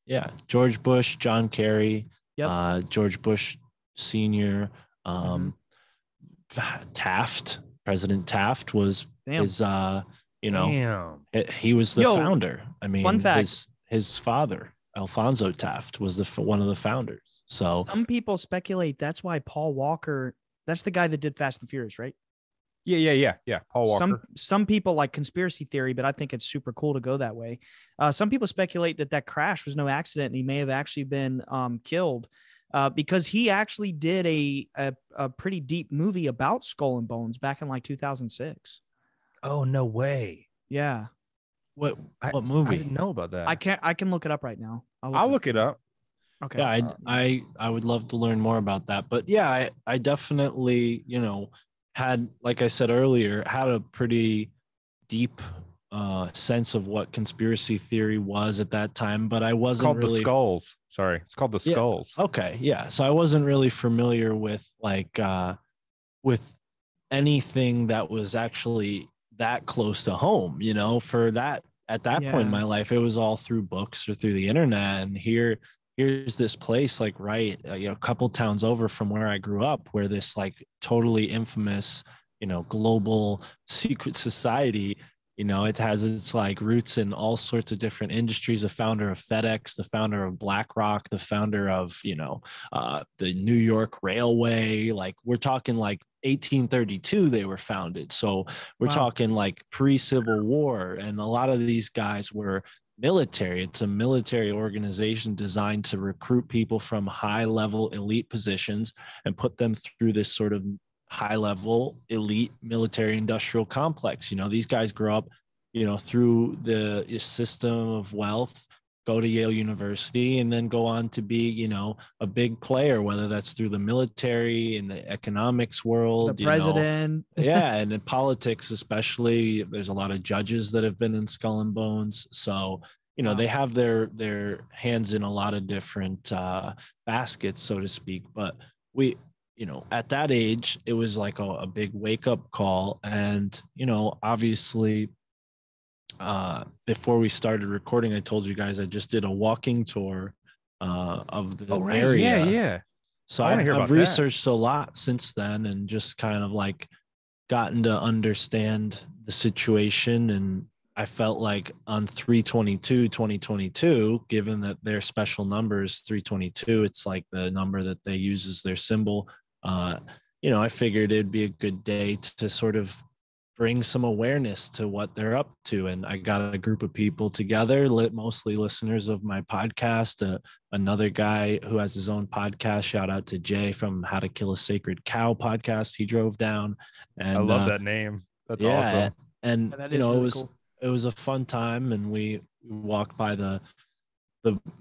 Speaker 3: yeah. George Bush, John Kerry, George Bush Senior, Taft, President Taft was his. He was the founder. I mean,
Speaker 1: fun fact.
Speaker 3: His father, Alfonso Taft, was one of the founders. So
Speaker 1: some people speculate that's why Paul Walker. That's the guy that did Fast and Furious, right?
Speaker 2: Yeah. Paul Walker.
Speaker 1: Some people like conspiracy theory, but I think it's super cool to go that way. Some people speculate that crash was no accident and he may have actually been killed because he actually did a pretty deep movie about Skull and Bones back in like 2006.
Speaker 2: Oh, no way.
Speaker 1: Yeah.
Speaker 3: What movie?
Speaker 2: I didn't know about that.
Speaker 1: I can look it up right now.
Speaker 2: I'll look it up.
Speaker 1: Okay.
Speaker 3: Yeah, I would love to learn more about that. But yeah, I definitely, had, like I said earlier, had a pretty deep sense of what conspiracy theory was at that time, but I wasn't
Speaker 2: called
Speaker 3: really
Speaker 2: the Skulls. Sorry, it's called the Skulls.
Speaker 3: Okay, yeah. So I wasn't really familiar with with anything that was actually that close to home, for that at that point in my life. It was all through books or through the internet. And here's this place like a couple towns over from where I grew up, where this like totally infamous, global secret society, it has its like roots in all sorts of different industries. The founder of FedEx, the founder of BlackRock, the founder of, the New York Railway. Like we're talking like 1832 they were founded. So we're talking like pre-Civil War. And a lot of these guys were military. It's a military organization designed to recruit people from high-level elite positions and put them through this sort of high-level elite military industrial complex. These guys grow up, through the system of wealth, go to Yale University, and then go on to be, a big player, whether that's through the military, in the economics world,
Speaker 1: the president.
Speaker 3: And in politics, especially. There's a lot of judges that have been in Skull and Bones. So, they have their hands in a lot of different baskets, so to speak. But we, you know, at that age, it was like a big wake up call. And, you know, obviously, before we started recording, I told you guys I just did a walking tour of the area.
Speaker 2: Yeah.
Speaker 3: So
Speaker 2: I wanna hear
Speaker 3: I've
Speaker 2: about that.
Speaker 3: researched a lot since then and just kind of like gotten to understand the situation. And I felt like on 3/22/2022, given that their special number is 322, it's like the number that they use as their symbol. You know, I figured it'd be a good day to sort of bring some awareness to what they're up to. And I got a group of people together, mostly listeners of my podcast, another guy who has his own podcast. Shout out to Jay from How to Kill a Sacred Cow podcast. He drove down, and
Speaker 2: I love that name. That's
Speaker 3: yeah,
Speaker 2: awesome.
Speaker 3: and
Speaker 1: That
Speaker 3: you
Speaker 1: is
Speaker 3: know,
Speaker 1: really cool.
Speaker 3: it was a fun time, and we walked by the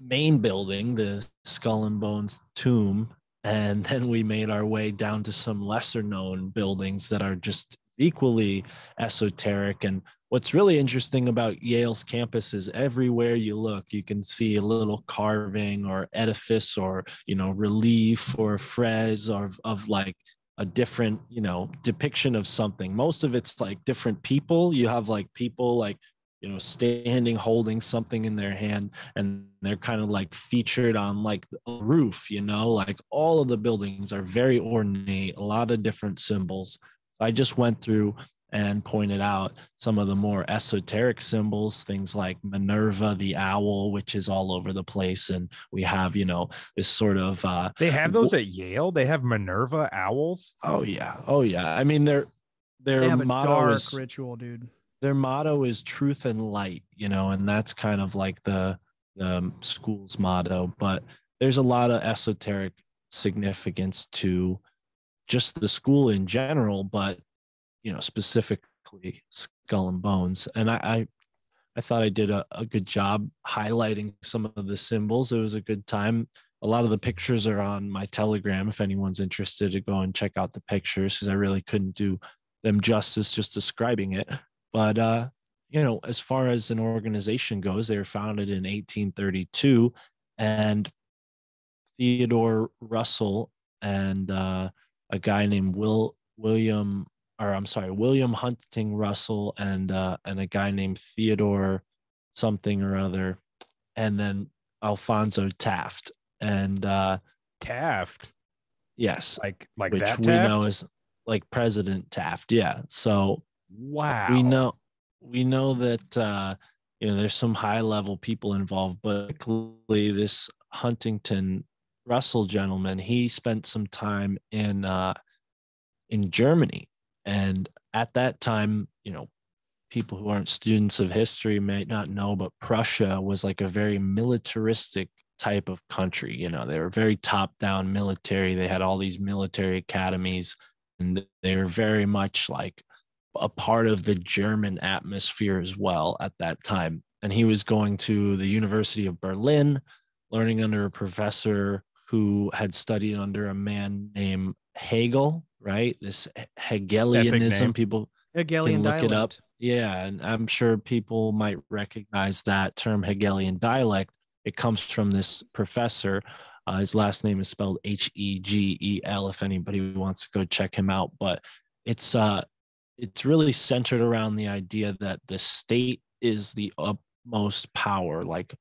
Speaker 3: main building, the Skull and Bones tomb, and then we made our way down to some lesser known buildings that are just equally esoteric. And what's really interesting about Yale's campus is everywhere you look, you can see a little carving or edifice or, you know, relief or frieze of like a different, you know, depiction of something. Most of it's like different people. You have like people like, you know, standing holding something in their hand, and they're kind of like featured on like a roof, you know, like all of the buildings are very ornate, a lot of different symbols. So I just went through and pointed out some of the more esoteric symbols, things like Minerva, the owl, which is all over the place. And we have, you know, this sort of
Speaker 2: They have those at Yale. They have Minerva owls.
Speaker 3: oh yeah. I mean,
Speaker 1: They
Speaker 3: their
Speaker 1: have a
Speaker 3: motto
Speaker 1: dark
Speaker 3: is
Speaker 1: ritual, dude.
Speaker 3: their motto is truth and light, you know, and that's kind of like the school's motto. But there's a lot of esoteric significance to just the school in general, but, you know, specifically Skull and Bones. And I thought I did a good job highlighting some of the symbols. It was a good time. A lot of the pictures are on my Telegram if anyone's interested to go and check out the pictures, because I really couldn't do them justice just describing it. But, you know, as far as an organization goes, they were founded in 1832, and Theodore Russell and a guy named William Hunting Russell and a guy named Theodore something or other, and then Alfonso Taft. And
Speaker 2: Taft.
Speaker 3: yes,
Speaker 2: Like
Speaker 3: which
Speaker 2: that
Speaker 3: we
Speaker 2: Taft?
Speaker 3: know is like President Taft. Yeah. So
Speaker 2: Wow.
Speaker 3: we know that you know, there's some high level people involved, but particularly this Huntington Russell gentleman, he spent some time in Germany. And at that time, you know, people who aren't students of history may not know, but Prussia was like a very militaristic type of country. You know, they were very top down military. They had all these military academies, and they were very much like a part of the German atmosphere as well at that time. And he was going to the University of Berlin, learning under a professor who had studied under a man named Hegel, right? This Hegelianism, people
Speaker 1: Hegelian
Speaker 3: can look it up.
Speaker 1: dialect.
Speaker 3: Yeah, and I'm sure people might recognize that term Hegelian dialect. It comes from this professor. His last name is spelled Hegel, if anybody wants to go check him out. But it's really centered around the idea that the state is the utmost power. Like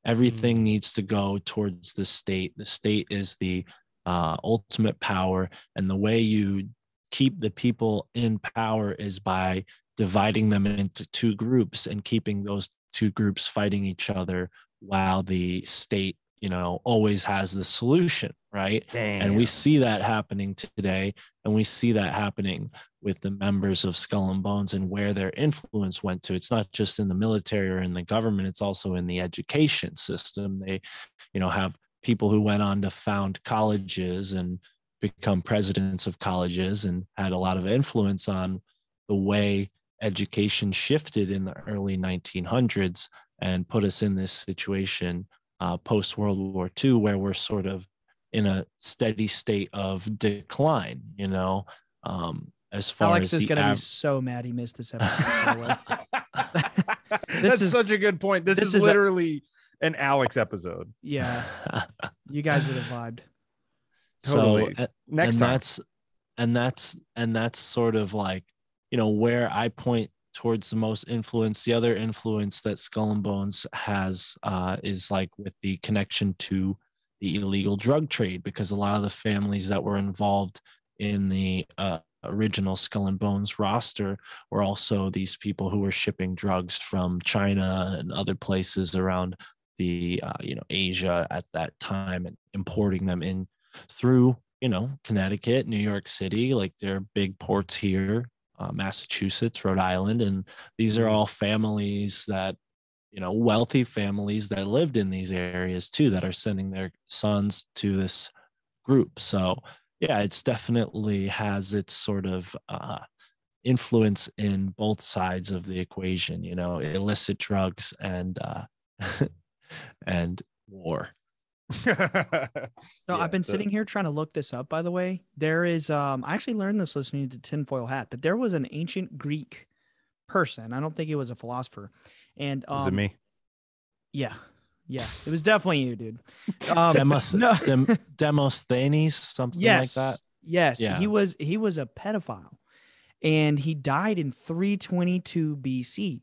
Speaker 3: everything needs to go towards the state. The state is the ultimate power. And the way you keep the people in power is by dividing them into two groups and keeping those two groups fighting each other, while the state, you know, always has the solution, right?
Speaker 2: Damn.
Speaker 3: And we see that happening today, and we see that happening with the members of Skull and Bones and where their influence went to. It's not just in the military or in the government, it's also in the education system. They, you know, have people who went on to found colleges and become presidents of colleges and had a lot of influence on the way education shifted in the early 1900s and put us in this situation post World War II, where we're sort of in a steady state of decline, you know, as far
Speaker 1: Alex
Speaker 3: as
Speaker 1: is going to be so mad he missed this episode, by the way.
Speaker 2: That's such a good point. This is literally an Alex episode.
Speaker 1: Yeah. You guys would have vibed.
Speaker 2: Totally.
Speaker 3: So
Speaker 2: Next time.
Speaker 3: That's sort of like, where I point towards the most influence. The other influence that Skull and Bones has is like with the connection to the illegal drug trade, because a lot of the families that were involved in the original Skull and Bones roster were also these people who were shipping drugs from China and other places around the Asia at that time, and importing them in through Connecticut, New York City. Like, there are big ports here, Massachusetts, Rhode Island, and these are all families that, wealthy families that lived in these areas too, that are sending their sons to this group. So yeah, it's definitely has its sort of influence in both sides of the equation, illicit drugs and and war.
Speaker 1: I've been sitting here trying to look this up, by the way. There is I actually learned this listening to Tinfoil Hat, but there was an ancient Greek person. I don't think it was a philosopher. And
Speaker 2: was it me?
Speaker 1: Yeah, it was definitely you, dude.
Speaker 3: Demosthenes, something like that.
Speaker 1: Yes, yeah. He was a pedophile, and he died in 322 BC.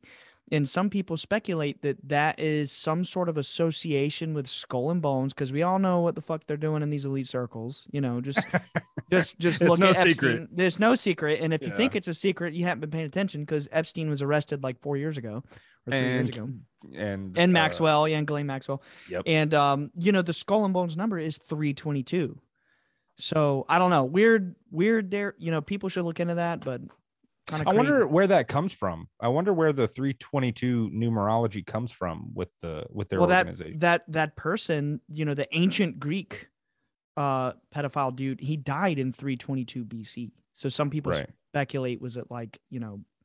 Speaker 1: And some people speculate that is some sort of association with Skull and Bones, because we all know what the fuck they're doing in these elite circles. Just look at Epstein. Secret. There's no secret. And if you think it's a secret, you haven't been paying attention, because Epstein was arrested like 4 years ago or 3 years ago. And Maxwell, and Ghislaine Maxwell. Yep. And the Skull and Bones number is 322. So I don't know. Weird there. People should look into that, but
Speaker 2: I wonder where that comes from. I wonder where the 322 numerology comes from with their organization.
Speaker 1: That person, the ancient Greek pedophile dude, he died in 322 BC. So some people speculate, was it like,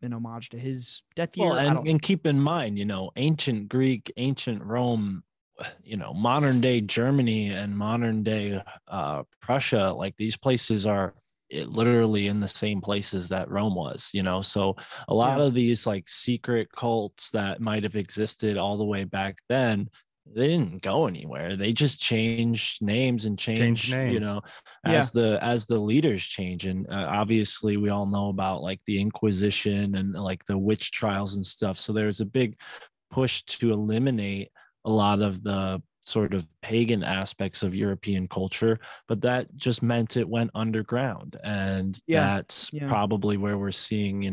Speaker 1: an homage to his death year?
Speaker 3: Well, and keep in mind, ancient Greek, ancient Rome, modern day Germany and modern day Prussia, like these places are literally in the same places that Rome was, so a lot of these like secret cults that might have existed all the way back then, they didn't go anywhere. They just changed names and changed names. As the leaders change. And obviously we all know about like the Inquisition and like the witch trials and stuff. So there's a big push to eliminate a lot of the sort of pagan aspects of European culture, but that just meant it went underground. And that's probably where we're seeing,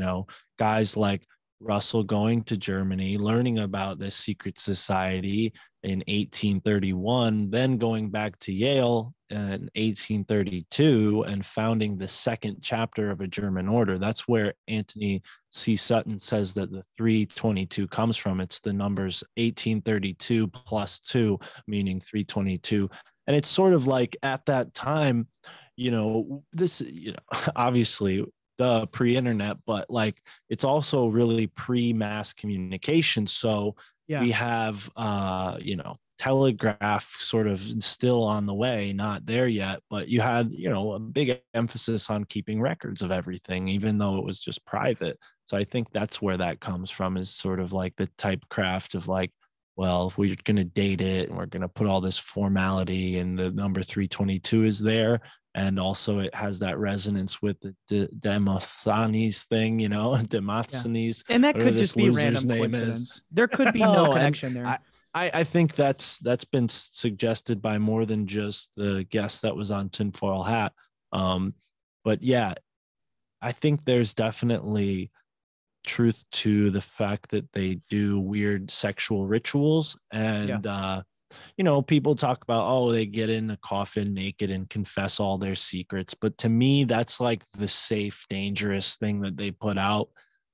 Speaker 3: guys like Russell going to Germany, learning about this secret society in 1831, then going back to Yale in 1832 and founding the second chapter of a German order. That's where Anthony C. Sutton says that the 322 comes from. It's the numbers 1832 plus 2, meaning 322. And it's sort of like at that time, this, obviously the pre-internet, but like it's also really pre-mass communication. So we have telegraph sort of still on the way, not there yet, but you had a big emphasis on keeping records of everything, even though it was just private. So I think that's where that comes from, is sort of like the typecraft of like, well, if we're going to date it and we're going to put all this formality, and the number 322 is there. And also it has that resonance with the Demosthenes thing, Demosthenes.
Speaker 1: Yeah. And that could just be random coincidence. There could be no connection there.
Speaker 3: I think that's been suggested by more than just the guest that was on Tinfoil Hat. But yeah, I think there's definitely truth to the fact that they do weird sexual rituals. And people talk about, they get in a coffin naked and confess all their secrets. But to me, that's like the safe, dangerous thing that they put out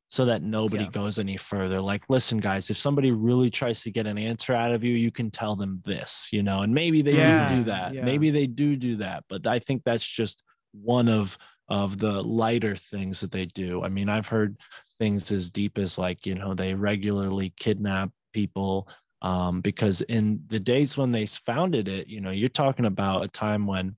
Speaker 3: so that nobody goes any further. Like, listen, guys, if somebody really tries to get an answer out of you, you can tell them this, and maybe they do that. Yeah. Maybe they do that. But I think that's just one of the lighter things that they do. I mean, I've heard things as deep as like, they regularly kidnap people, because in the days when they founded it, you're talking about a time when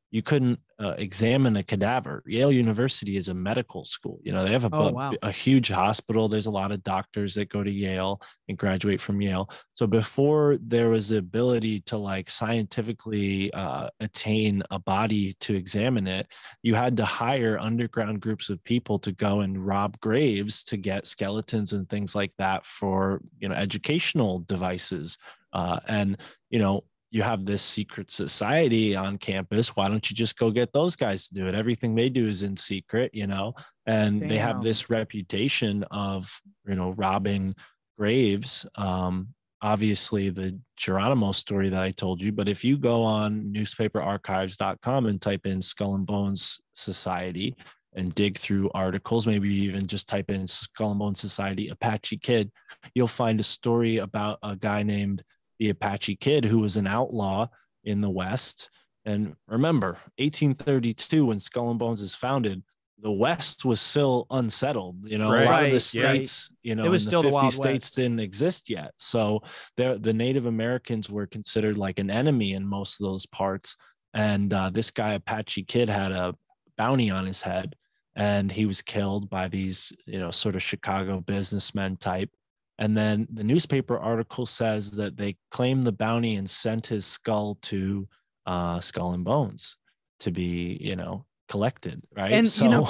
Speaker 3: you couldn't examine a cadaver. Yale University is a medical school. You know, they have a huge hospital. There's a lot of doctors that go to Yale and graduate from Yale. So before there was the ability to like scientifically attain a body to examine it, you had to hire underground groups of people to go and rob graves to get skeletons and things like that for, you know, educational devices. And, you know, you have this secret society on campus. Why don't you just go get those guys to do it? Everything they do is in secret, you know, and they have this reputation of, you know, robbing graves. Obviously the Geronimo story that I told you, but if you go on newspaperarchives.com and type in Skull and Bones Society and dig through articles, maybe even just type in Skull and Bones Society, Apache Kid, you'll find a story about a guy named the Apache Kid, who was an outlaw in the West. And remember, 1832, when Skull and Bones is founded, the West was still unsettled. You know, a lot of the states, you know,
Speaker 1: it was
Speaker 3: in
Speaker 1: still
Speaker 3: the 50
Speaker 1: the Wild
Speaker 3: states
Speaker 1: West.
Speaker 3: didn't exist yet. So the Native Americans were considered like an enemy in most of those parts. And this guy, Apache Kid, had a bounty on his head, and he was killed by these, you know, sort of Chicago businessmen type. And then the newspaper article says that they claimed the bounty and sent his skull to Skull and Bones to be, you know, collected, right?
Speaker 1: And
Speaker 3: so
Speaker 1: you know,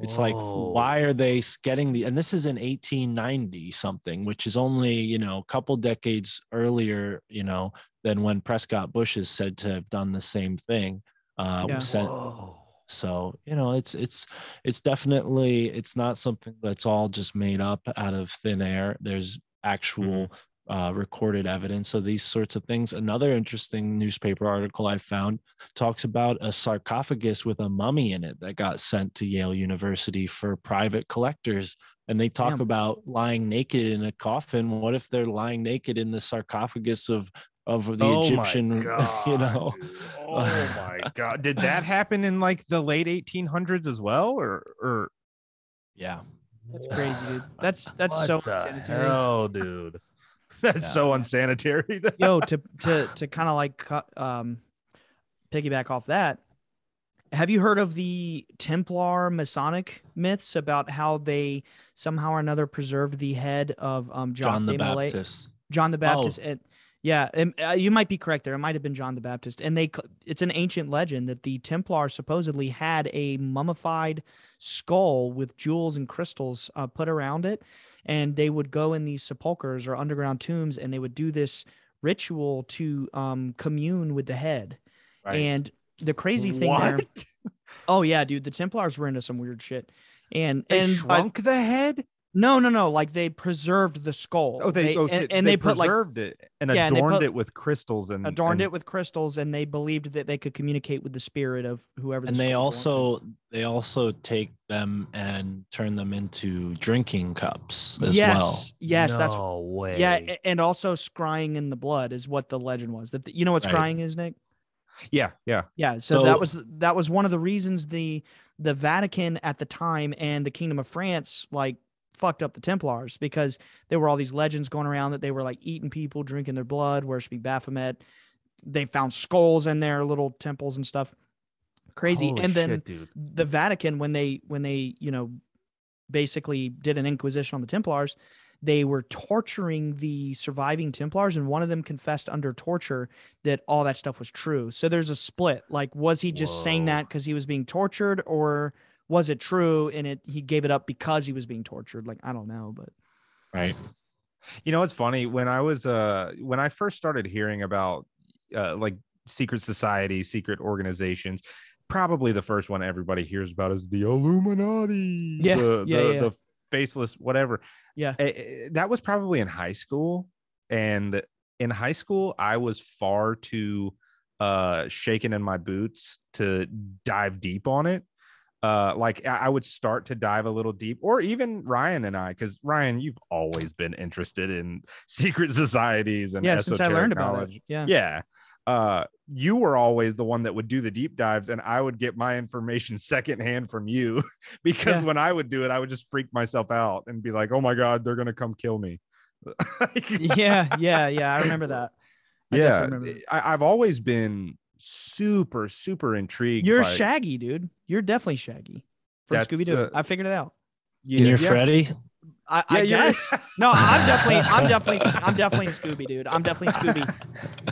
Speaker 3: it's like, why are they getting the, and this is in 1890 something, which is only, you know, a couple decades earlier, you know, than when Prescott Bush is said to have done the same thing. So, you know, it's definitely, it's not something that's all just made up out of thin air. There's actual recorded evidence of these sorts of things. Another interesting newspaper article I found talks about a sarcophagus with a mummy in it that got sent to Yale University for private collectors. And they talk about lying naked in a coffin. What if they're lying naked in the sarcophagus of the Egyptian,
Speaker 2: God,
Speaker 3: you know?
Speaker 2: dude. Oh my God. Did that happen in like the late 1800s as well? Or
Speaker 3: yeah.
Speaker 1: That's crazy, dude. That's so unsanitary.
Speaker 2: Hell, dude. That's so unsanitary.
Speaker 1: Yo, to kind of like piggyback off that, have you heard of the Templar Masonic myths about how they somehow or another preserved the head of
Speaker 3: John the
Speaker 1: Malay?
Speaker 3: Baptist?
Speaker 1: John the Baptist. And yeah, and, you might be correct there. It might have been John the Baptist. And it's an ancient legend that the Templars supposedly had a mummified skull with jewels and crystals put around it. And they would go in these sepulchres or underground tombs, and they would do this ritual to commune with the head. Right. And the crazy thing there. Oh yeah, dude, the Templars were into some weird shit. And
Speaker 2: they shrunk the head?
Speaker 1: No. Like they preserved the skull.
Speaker 2: Oh, they preserved it and adorned it with crystals and
Speaker 1: it with crystals, and they believed that they could communicate with the spirit of whoever.
Speaker 3: And they also take them and turn them into drinking cups as well.
Speaker 1: Yes, that's
Speaker 2: way.
Speaker 1: Yeah, and also scrying in the blood is what the legend was. That you know what scrying is, Nick?
Speaker 2: Yeah.
Speaker 1: So that was one of the reasons the Vatican at the time and the Kingdom of France like fucked up the Templars, because there were all these legends going around that they were like eating people, drinking their blood, worshiping Baphomet. They found skulls in their little temples and stuff. Crazy.
Speaker 2: Holy
Speaker 1: and then
Speaker 2: shit, dude.
Speaker 1: The Vatican, when they you know basically did an inquisition on the Templars, they were torturing the surviving Templars, and one of them confessed under torture that all that stuff was true. So there's a split. Like, was he just saying that because he was being tortured, or was it true and he gave it up because he was being tortured? Like, I don't know, but
Speaker 3: right.
Speaker 2: You know, it's funny, when I first started hearing about like secret societies, secret organizations, probably the first one everybody hears about is the Illuminati. The faceless whatever.
Speaker 1: Yeah.
Speaker 2: That was probably in high school. And in high school, I was far too shaken in my boots to dive deep on it. Like I would start to dive a little deep, or even Ryan and I, because Ryan, you've always been interested in secret societies and
Speaker 1: since I learned
Speaker 2: knowledge.
Speaker 1: About it.
Speaker 2: You were always the one that would do the deep dives, and I would get my information secondhand from you because when I would do it, I would just freak myself out and be like, oh my God, they're gonna come kill me.
Speaker 1: Yeah. I remember that.
Speaker 2: I've always been super intrigued.
Speaker 1: You're
Speaker 2: by
Speaker 1: Shaggy, dude. You're definitely Shaggy from Scooby Doo. I figured it out.
Speaker 3: And you're Freddy.
Speaker 1: I guess. No, I'm definitely Scooby, dude. I'm definitely Scooby.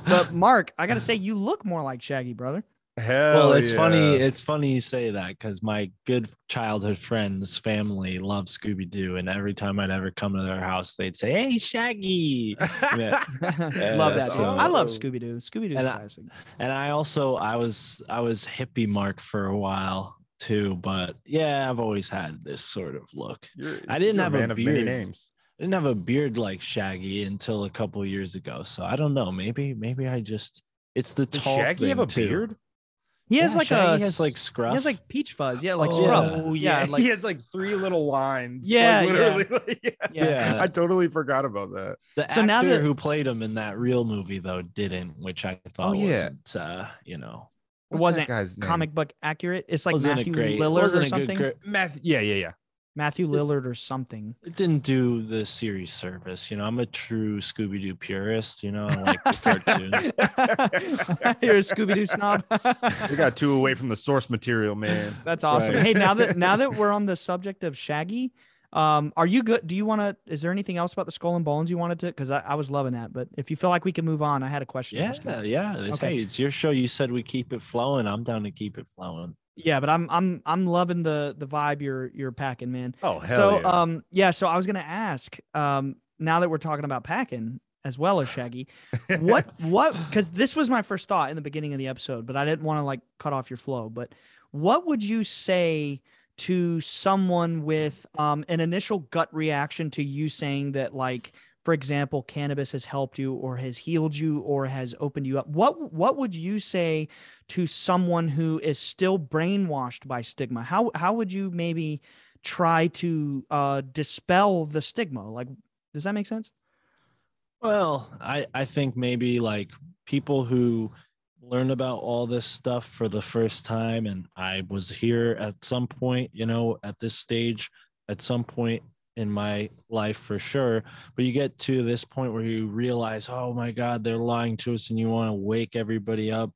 Speaker 1: But Mark, I gotta say, you look more like Shaggy, brother.
Speaker 2: Hell
Speaker 3: it's
Speaker 2: yeah.
Speaker 3: funny. It's funny you say that because my good childhood friend's family loves Scooby Doo, and every time I'd ever come to their house, they'd say, "Hey, Shaggy."
Speaker 1: Love that.
Speaker 3: So,
Speaker 1: I love Scooby Doo. Scooby Doo's classic.
Speaker 3: And I was hippie Mark for a while too, but yeah, I've always had this sort of look. I didn't have a beard. Of many names. I didn't have a beard like Shaggy until a couple of years ago. So I don't know. Maybe I just it's the tall
Speaker 2: Shaggy
Speaker 3: thing
Speaker 2: have a
Speaker 3: too.
Speaker 2: Beard?
Speaker 1: He has like
Speaker 3: Shaggy has like scruff.
Speaker 1: He has like peach fuzz. Yeah, like
Speaker 2: scruff.
Speaker 1: scruff.
Speaker 2: Yeah,
Speaker 1: like,
Speaker 2: he has like 3 little lines.
Speaker 1: Yeah,
Speaker 2: like, literally.
Speaker 1: Yeah.
Speaker 2: I totally forgot about that.
Speaker 3: The actor who played him in that real movie though didn't, which I thought wasn't,
Speaker 1: it wasn't comic book accurate. It's like Matthew Lillard or something. Matthew Lillard or something.
Speaker 3: It didn't do the series service. I'm a true Scooby-Doo purist. I like the cartoon.
Speaker 1: You're a Scooby-Doo snob.
Speaker 2: We got 2 away from the source material, man.
Speaker 1: That's awesome. Right. Hey, now that we're on the subject of Shaggy, are you good? Is there anything else about the Skull and Bones you wanted to? Because I was loving that, but if you feel like we can move on, I had a question.
Speaker 3: Yeah. Hey, it's your show. You said we keep it flowing. I'm down to keep it flowing.
Speaker 1: Yeah, but I'm loving the vibe you're packing, man.
Speaker 2: Oh, hell
Speaker 1: yeah. So I was gonna ask, now that we're talking about packing as well as Shaggy, what because this was my first thought in the beginning of the episode, but I didn't want to like cut off your flow. But what would you say to someone with an initial gut reaction to you saying that, like, for example, cannabis has helped you or has healed you or has opened you up? What would you say to someone who is still brainwashed by stigma? How would you maybe try to dispel the stigma? Like, does that make sense?
Speaker 3: Well, I think maybe like people who learn about all this stuff for the first time, and I was here at some point, at this stage, at some point in my life for sure, but you get to this point where you realize, oh my God, they're lying to us, and you want to wake everybody up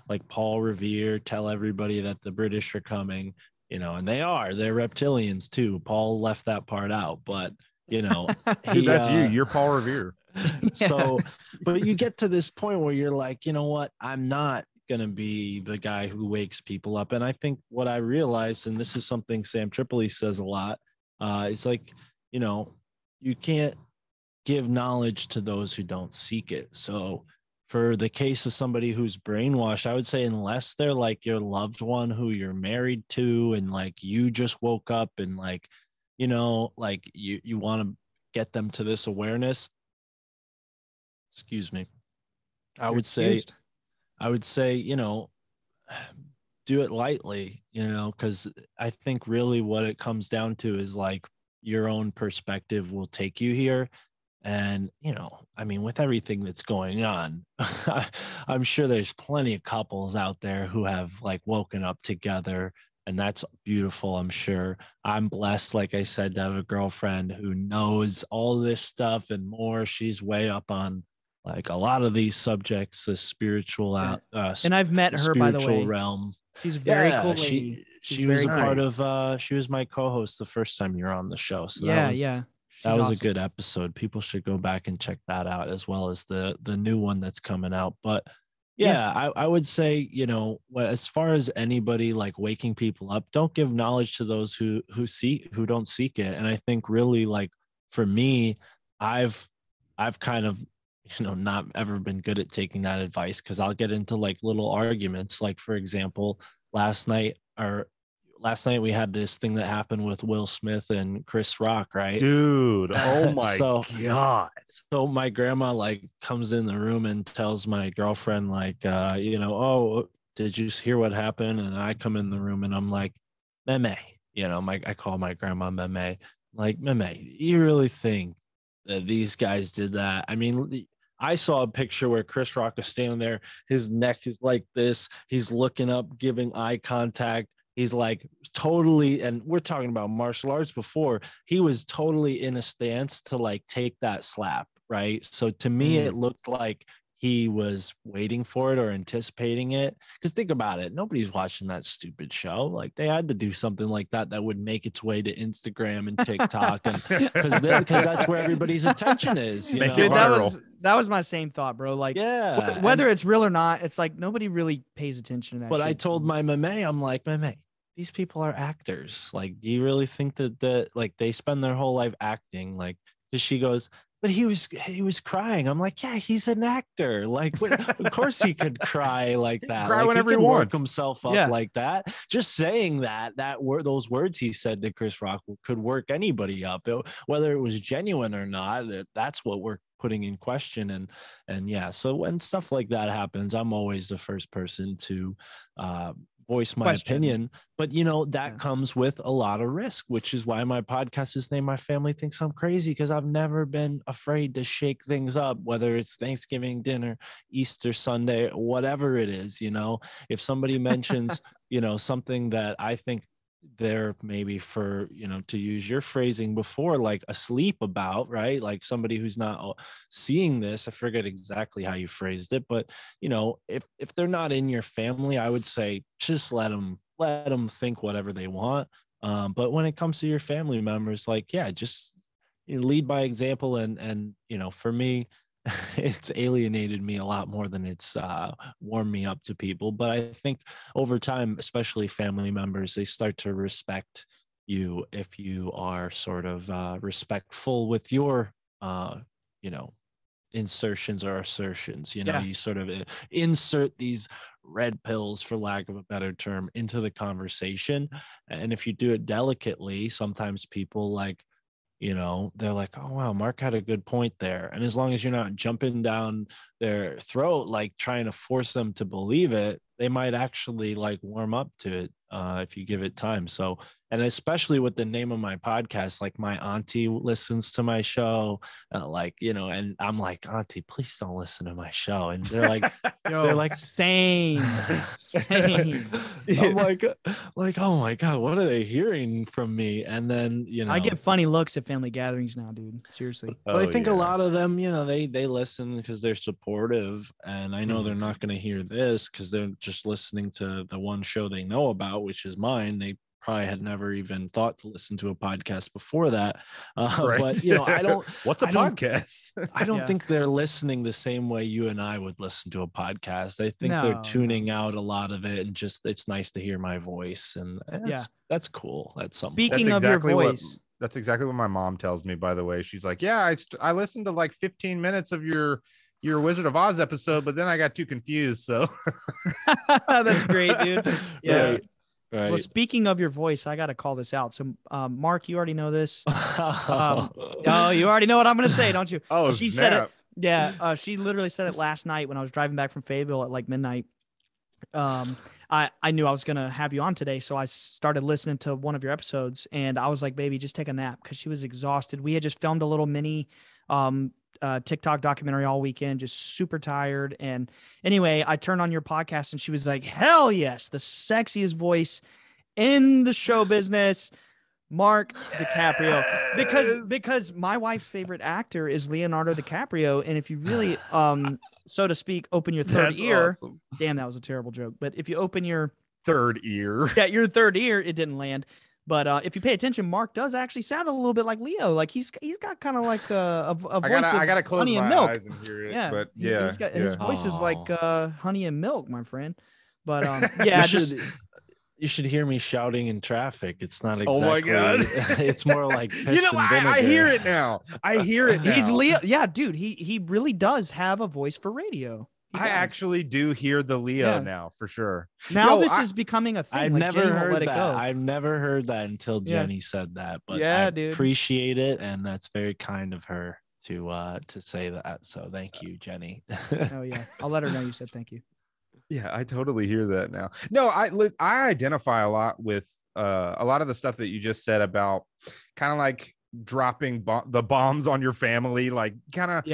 Speaker 3: like Paul Revere, tell everybody that the British are coming, and they're reptilians too. Paul left that part out, but
Speaker 2: dude, that's you're Paul Revere.
Speaker 3: So, but you get to this point where you're like, you know what, I'm not gonna be the guy who wakes people up. And I think what I realized, and this is something Sam Tripoli says a lot, it's like, you can't give knowledge to those who don't seek it. So for the case of somebody who's brainwashed, I would say unless they're like your loved one who you're married to, and like you just woke up and like, like you want to get them to this awareness. Excuse me. I would say, do it lightly, because I think really what it comes down to is like your own perspective will take you here. And, with everything that's going on, I'm sure there's plenty of couples out there who have like woken up together, and that's beautiful. I'm sure. I'm blessed, like I said, to have a girlfriend who knows all this stuff and more. She's way up on like a lot of these subjects, the spiritual
Speaker 1: and I've met her, by the way,
Speaker 3: realm.
Speaker 1: She's very cool lady.
Speaker 3: She was a part of she was my co-host the first time you were on the show. So that was awesome. A good episode. People should go back and check that out, as well as the new one that's coming out. But I would say, as far as anybody like waking people up, don't give knowledge to those who don't seek it. And I think really, like, for me, I've kind of not ever been good at taking that advice, because I'll get into like little arguments. Like, for example, last night we had this thing that happened with Will Smith and Chris Rock, right?
Speaker 2: Dude, oh my God.
Speaker 3: So my grandma like comes in the room and tells my girlfriend like, oh, did you hear what happened? And I come in the room and I'm like, Meme, I call my grandma Meme. Like, Meme, you really think that these guys did that? I mean, I saw a picture where Chris Rock is standing there. His neck is like this. He's looking up, giving eye contact. He's like totally, and we're talking about martial arts before, he was totally in a stance to like take that slap, right? So to me, it looked like he was waiting for it or anticipating it. Because think about it, nobody's watching that stupid show. Like they had to do something like that would make its way to Instagram and TikTok, and because that's where everybody's attention is.
Speaker 2: Make
Speaker 3: know?
Speaker 2: it viral.
Speaker 1: That was my same thought, bro. Like,
Speaker 3: yeah,
Speaker 1: whether it's real or not, it's like nobody really pays attention to that.
Speaker 3: But
Speaker 1: shit.
Speaker 3: I told my mame, I'm like, mame, these people are actors. Like, do you really think that like they spend their whole life acting? Like, she goes, but he was crying. I'm like, yeah, he's an actor. Like, of course he could cry like that.
Speaker 2: Cry
Speaker 3: like,
Speaker 2: whenever
Speaker 3: he
Speaker 2: he
Speaker 3: can
Speaker 2: wants.
Speaker 3: work himself up like that. Just saying those words he said to Chris Rock could work anybody up, whether it was genuine or not. That's what we're putting in question. And yeah, so when stuff like that happens, I'm always the first person to voice my opinion, but that comes with a lot of risk, which is why my podcast is named My Family Thinks I'm Crazy, because I've never been afraid to shake things up, whether it's Thanksgiving dinner, Easter Sunday, whatever it is. If somebody mentions something that I think they're maybe, for to use your phrasing before, like asleep about, right? Like somebody who's not seeing this, I forget exactly how you phrased it, but if they're not in your family, I would say just let them think whatever they want. But when it comes to your family members, like, yeah, just lead by example. And for me, it's alienated me a lot more than it's warmed me up to people. But I think over time, especially family members, they start to respect you if you are sort of respectful with your insertions or assertions. You sort of insert these red pills, for lack of a better term, into the conversation. And if you do it delicately, sometimes people they're like, oh, wow, Mark had a good point there. And as long as you're not jumping down their throat, like trying to force them to believe it, they might actually like warm up to it if you give it time. So, and especially with the name of my podcast, like my auntie listens to my show, and I'm like, auntie, please don't listen to my show. And they're like,
Speaker 1: same.
Speaker 3: I'm like, oh my God, what are they hearing from me? And then,
Speaker 1: I get funny looks at family gatherings now, dude. Seriously.
Speaker 3: But I think a lot of them, they listen because they're supportive. And I know they're not going to hear this because they're just listening to the one show they know about, which is mine. They probably had never even thought to listen to a podcast before that.
Speaker 2: Right.
Speaker 3: But, I don't.
Speaker 2: What's a podcast?
Speaker 3: I don't think they're listening the same way you and I would listen to a podcast. I think they're tuning out a lot of it, and just it's nice to hear my voice. And that's cool. That's something.
Speaker 1: Speaking of your voice.
Speaker 2: That's exactly what my mom tells me, by the way. She's like, yeah, I listened to like 15 minutes of your Wizard of Oz episode, but then I got too confused. So
Speaker 1: that's great, dude. Yeah.
Speaker 3: Right.
Speaker 1: Well, speaking of your voice, I got to call this out. So, Mark, you already know this. Oh, you already know what I'm going to say, don't you?
Speaker 2: Oh,
Speaker 1: she said it. Yeah. She literally said it last night when I was driving back from Fayetteville at like midnight. I knew I was going to have you on today. So I started listening to one of your episodes and I was like, baby, just take a nap. Cause she was exhausted. We had just filmed a little mini, TikTok documentary all weekend, just super tired. And anyway, I turned on your podcast and she was like, hell yes, the sexiest voice in the show business, Mark DiCaprio. Because my wife's favorite actor is Leonardo DiCaprio. And if you really, so to speak, open your third ear. Awesome. Damn, that was a terrible joke. But if you open your
Speaker 2: third ear,
Speaker 1: your third ear, it didn't land. But if you pay attention, Mark does actually sound a little bit like Leo. Like he's got kind of like a voice
Speaker 2: I gotta
Speaker 1: of
Speaker 2: close
Speaker 1: honey
Speaker 2: my
Speaker 1: and milk.
Speaker 2: eyes and hear it.
Speaker 1: Yeah,
Speaker 2: but
Speaker 1: his voice is like honey and milk, my friend. But
Speaker 3: you should hear me shouting in traffic. It's not exactly.
Speaker 2: Oh my God!
Speaker 3: It's more like piss and vinegar.
Speaker 2: I hear it now. I hear it now.
Speaker 1: He's Leo. Yeah, dude. He really does have a voice for radio.
Speaker 2: I actually do hear the Leo now for sure.
Speaker 1: Now this is becoming a thing.
Speaker 3: I've
Speaker 1: like
Speaker 3: never
Speaker 1: Jenny
Speaker 3: heard
Speaker 1: let
Speaker 3: that.
Speaker 1: It go.
Speaker 3: I've never heard that until Jenny said that. But
Speaker 1: yeah,
Speaker 3: I
Speaker 1: dude.
Speaker 3: appreciate it, and that's very kind of her to say that. So thank you, Jenny.
Speaker 1: Oh yeah, I'll let her know you said thank you.
Speaker 2: Yeah, I totally hear that now. No, I identify a lot with a lot of the stuff that you just said about kind of like dropping the bombs on your family, like kind of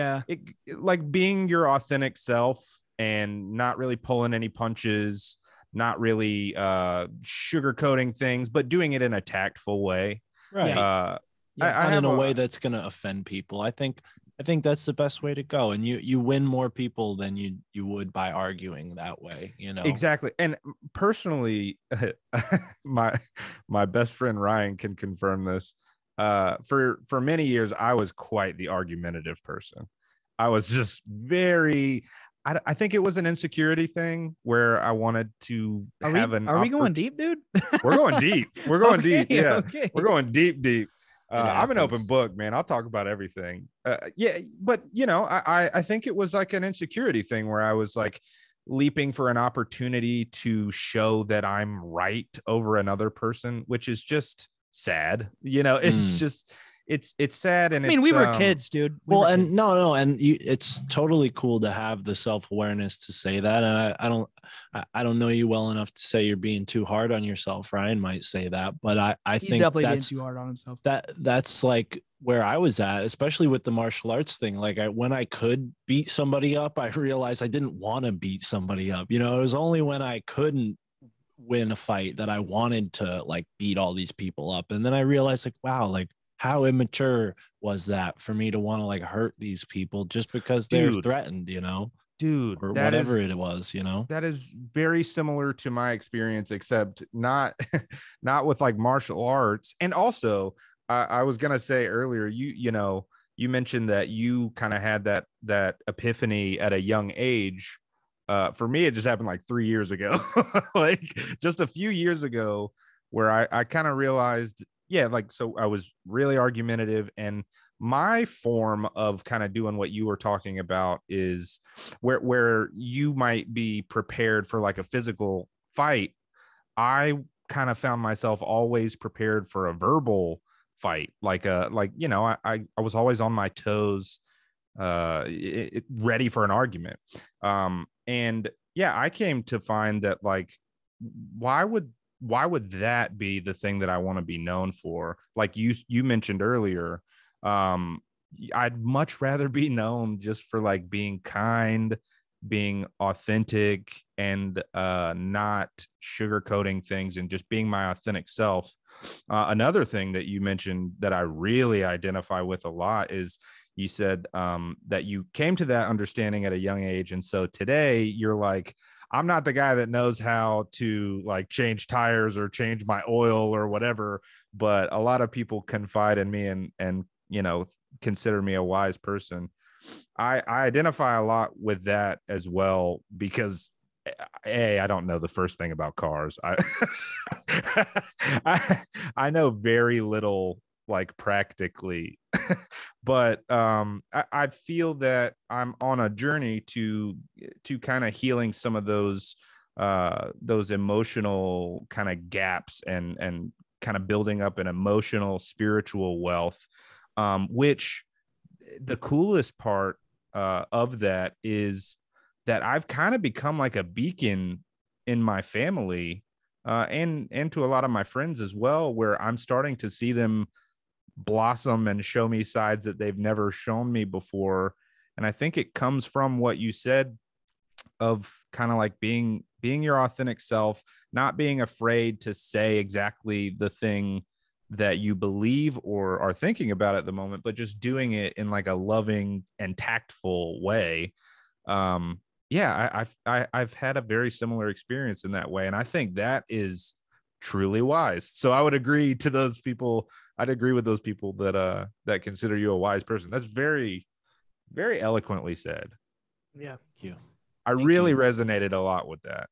Speaker 2: like being your authentic self and not really pulling any punches, not really sugarcoating things, but doing it in a tactful way,
Speaker 3: right?
Speaker 2: In
Speaker 3: a way that's going to offend people. I think I think that's the best way to go. And you win more people than you would by arguing that way, you know?
Speaker 2: Exactly. And personally, my best friend Ryan can confirm this. For many years, I was quite the argumentative person. I was just very, I think it was an insecurity thing where I wanted to
Speaker 1: Are we going deep, dude?
Speaker 2: We're going deep. We're going
Speaker 1: Okay,
Speaker 2: deep. Yeah.
Speaker 1: okay.
Speaker 2: We're going deep. I'm an
Speaker 3: happens.
Speaker 2: open book, man. I'll talk about everything. Yeah, but you know, I think it was like an insecurity thing where I was like leaping for an opportunity to show that I'm right over another person, which is just sad. You know, it's just it's sad. And
Speaker 1: I mean, we were kids, dude.
Speaker 3: Well, and no, and it's totally cool to have the self-awareness to say that. And I don't know you well enough to say you're being too hard on yourself. Ryan might say that, but I
Speaker 1: He's
Speaker 3: think
Speaker 1: definitely being
Speaker 3: that's
Speaker 1: too hard on himself.
Speaker 3: that's like where I was at, especially with the martial arts thing. Like when I could beat somebody up, I realized I didn't want to beat somebody up. You know, it was only when I couldn't win a fight that I wanted to like beat all these people up. And then I realized like, wow, like how immature was that for me to want to like hurt these people just because they're threatened, you know?
Speaker 2: Dude,
Speaker 3: or whatever it was, you know?
Speaker 2: That is very similar to my experience, except not with like martial arts. And also, I was gonna say earlier, you know, you mentioned that you kind of had that epiphany at a young age. For me, it just happened like 3 years ago, like just a few years ago, where I kind of realized, yeah, like, so I was really argumentative, and my form of kind of doing what you were talking about is where you might be prepared for like a physical fight. I kind of found myself always prepared for a verbal fight, like you know, I was always on my toes, ready for an argument. And yeah, I came to find that like, why would that be the thing that I want to be known for? Like you mentioned earlier, I'd much rather be known just for like being kind, being authentic, and not sugarcoating things, and just being my authentic self. Another thing that you mentioned that I really identify with a lot is you said that you came to that understanding at a young age. And so today you're like, I'm not the guy that knows how to like change tires or change my oil or whatever, but a lot of people confide in me and you know, consider me a wise person. I identify a lot with that as well, because I don't know the first thing about cars. I know very little, like practically, but I feel that I'm on a journey to kind of healing some of those emotional kind of gaps, and kind of building up an emotional spiritual wealth, which the coolest part of that is that I've kind of become like a beacon in my family, and to a lot of my friends as well, where I'm starting to see them blossom and show me sides that they've never shown me before. And I think it comes from what you said of kind of like being your authentic self, not being afraid to say exactly the thing that you believe or are thinking about at the moment, but just doing it in like a loving and tactful way. Yeah, I've had a very similar experience in that way, and I think that is truly wise. So I would agree to those people. I'd agree with those people that consider you a wise person. That's very, very eloquently said.
Speaker 1: Yeah.
Speaker 3: Thank you.
Speaker 2: I really resonated a lot with that.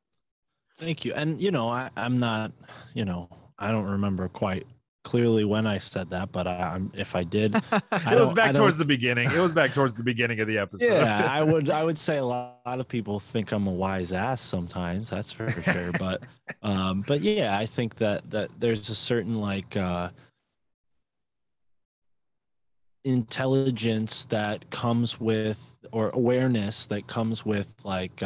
Speaker 3: Thank you. And, you know, I'm not, you know, I don't remember quite clearly when I said that, but if I did,
Speaker 2: it was back towards the beginning. It was back towards the beginning of the episode.
Speaker 3: Yeah, I would say a lot of people think I'm a wise ass sometimes. That's for sure. But yeah, I think that there's a certain like intelligence that comes with, or awareness that comes with like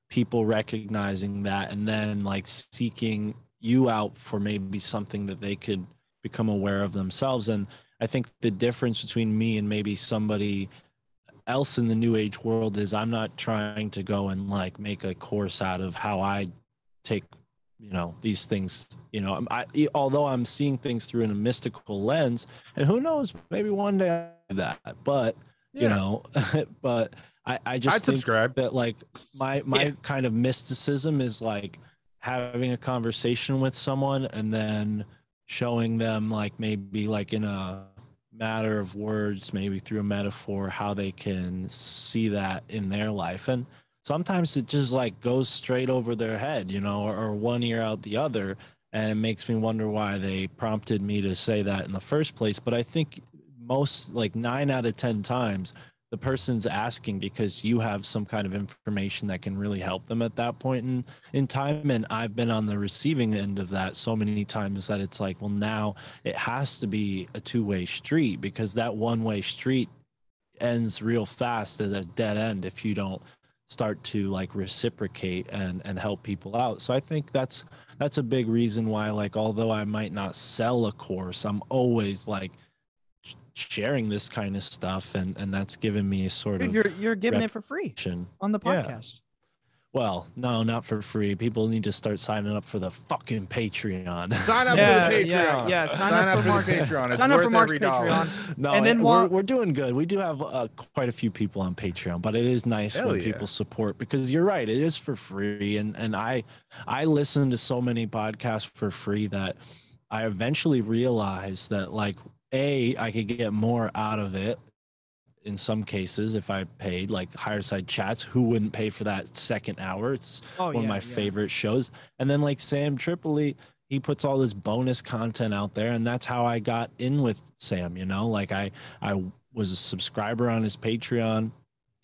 Speaker 3: people recognizing that, and then like seeking you out for maybe something that they could become aware of themselves. And I think the difference between me and maybe somebody else in the new age world is I'm not trying to go and like make a course out of how I take, you know, these things, you know, although I'm seeing things through in a mystical lens, and who knows, maybe one day I'll do that. But you know. But I just
Speaker 2: I'd
Speaker 3: think
Speaker 2: subscribe.
Speaker 3: that like my kind of mysticism is like having a conversation with someone and then showing them like maybe like in a matter of words, maybe through a metaphor, how they can see that in their life. And sometimes it just like goes straight over their head, you know, or one ear out the other. And it makes me wonder why they prompted me to say that in the first place. But I think most, like 9 out of 10 times, the person's asking because you have some kind of information that can really help them at that point in time. And I've been on the receiving end of that so many times that it's like, well, now it has to be a two-way street, because that one-way street ends real fast as a dead end if you don't start to like reciprocate and help people out. So I think that's a big reason why, like, although I might not sell a course, I'm always like sharing this kind of stuff, and that's given me a sort
Speaker 1: Dude,
Speaker 3: of
Speaker 1: you're giving it for free on the
Speaker 3: Yeah.
Speaker 1: podcast.
Speaker 3: Well, no, not for free. People need to start signing up for the fucking Patreon.
Speaker 2: Sign up
Speaker 1: Yeah,
Speaker 2: for the Patreon.
Speaker 1: yeah,
Speaker 2: Sign up for the
Speaker 1: Mark's-
Speaker 2: Patreon. It's
Speaker 1: sign up
Speaker 2: worth
Speaker 1: for Mark's
Speaker 2: every dollar.
Speaker 1: Patreon.
Speaker 3: No,
Speaker 1: And then
Speaker 3: we're doing good. We do have quite a few people on Patreon, but it is nice
Speaker 2: Hell
Speaker 3: when
Speaker 2: yeah.
Speaker 3: people support, because you're right, it is for free. And I listen to so many podcasts for free that I eventually realized that, like, I could get more out of it in some cases if I paid, like Higher Side Chats. Who wouldn't pay for that second hour? It's one of my favorite shows. And then like Sam Tripoli, he puts all this bonus content out there, and that's how I got in with Sam, you know. Like I was a subscriber on his Patreon.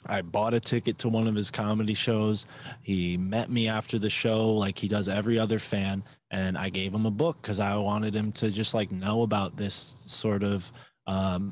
Speaker 3: I bought a ticket to one of his comedy shows. He met me after the show, like he does every other fan, and I gave him a book because I wanted him to just like know about this sort of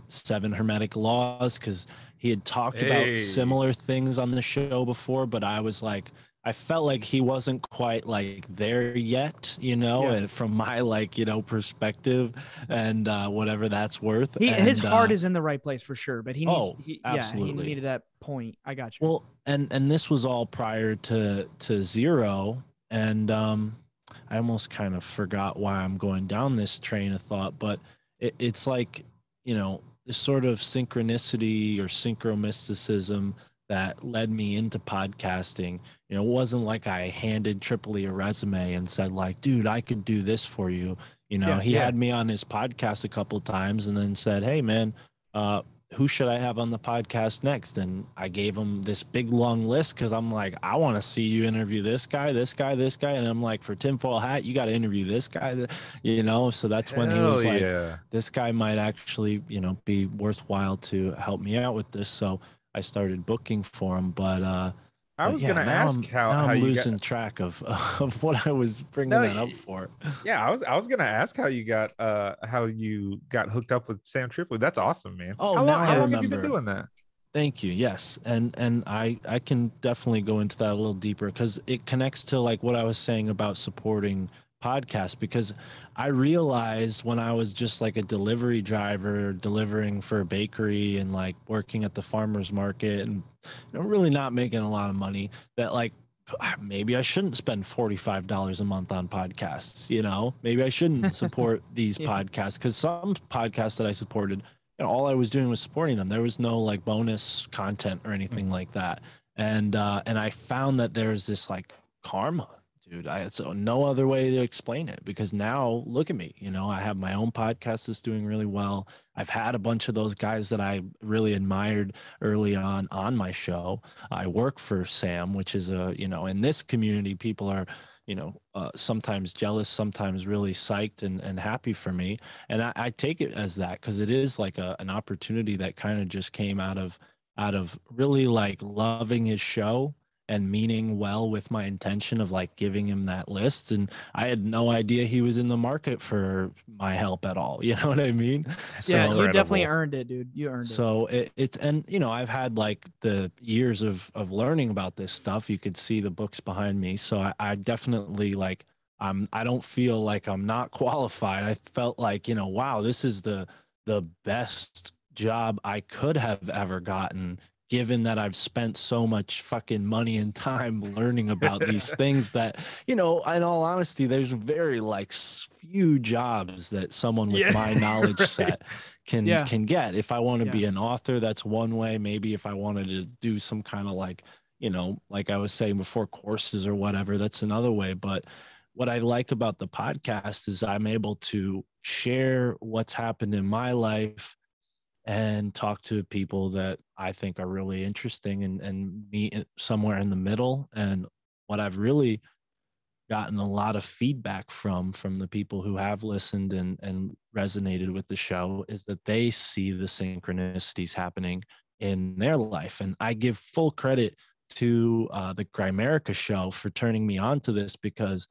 Speaker 3: 7 hermetic laws, because he had talked about similar things on the show before, but I was like, I felt like he wasn't quite like there yet, you know, and from my like, you know, perspective, and whatever that's worth.
Speaker 1: His heart is in the right place for sure, but he needs,
Speaker 3: absolutely.
Speaker 1: he needed that point. I got you.
Speaker 3: Well, and this was all prior to Zero, and I almost kind of forgot why I'm going down this train of thought, but it's like, you know, this sort of synchronicity or synchromysticism that led me into podcasting. You know, it wasn't like I handed Tripoli a resume and said like, dude, I could do this for you. You know, he had me on his podcast a couple of times and then said, hey man, who should I have on the podcast next? And I gave him this big long list, because I'm like, I want to see you interview this guy, this guy, this guy. And I'm like, for tinfoil hat, you got to interview this guy, you know? So that's when he was like, this guy might actually, you know, be worthwhile to help me out with this. So I started booking for him. But
Speaker 2: I was going to ask how
Speaker 3: I'm
Speaker 2: you
Speaker 3: losing track of what I was bringing that up for.
Speaker 2: Yeah, I was going to ask how you got hooked up with Sam Tripoli. That's awesome, man.
Speaker 3: Oh,
Speaker 2: how
Speaker 3: now I
Speaker 2: long have you
Speaker 3: remember.
Speaker 2: been doing that?
Speaker 3: Thank you. Yes. And I can definitely go into that a little deeper, because it connects to like what I was saying about supporting podcasts, because I realized when I was just like a delivery driver delivering for a bakery and like working at the farmer's market and, you know, really not making a lot of money, that like maybe I shouldn't spend $45 a month on podcasts, you know, maybe I shouldn't support these podcasts, because some podcasts that I supported, you know, all I was doing was supporting them. There was no like bonus content or anything like that. And I found that there's this like karma, dude. So no other way to explain it, because now look at me, you know, I have my own podcast that's doing really well. I've had a bunch of those guys that I really admired early on my show. I work for Sam, which is you know, in this community, people are, you know, sometimes jealous, sometimes really psyched and happy for me. And I take it as that, because it is like an opportunity that kind of just came out of really like loving his show and meaning well with my intention of like giving him that list. And I had no idea he was in the market for my help at all. You know what I mean?
Speaker 1: Yeah, so, you definitely earned it, dude. You earned it.
Speaker 3: So it's, and you know, I've had like the years of learning about this stuff. You could see the books behind me. So I definitely like, I don't feel like I'm not qualified. I felt like, you know, wow, this is the best job I could have ever gotten, given that I've spent so much fucking money and time learning about these things that, you know, in all honesty, there's very like few jobs that someone with my knowledge set can get. If I want to be an author, that's one way. Maybe if I wanted to do some kind of like, you know, like I was saying before, courses or whatever, that's another way. But what I like about the podcast is I'm able to share what's happened in my life and talk to people that I think are really interesting and meet somewhere in the middle. And what I've really gotten a lot of feedback from the people who have listened and resonated with the show is that they see the synchronicities happening in their life. And I give full credit to the Grimerica show for turning me on to this, because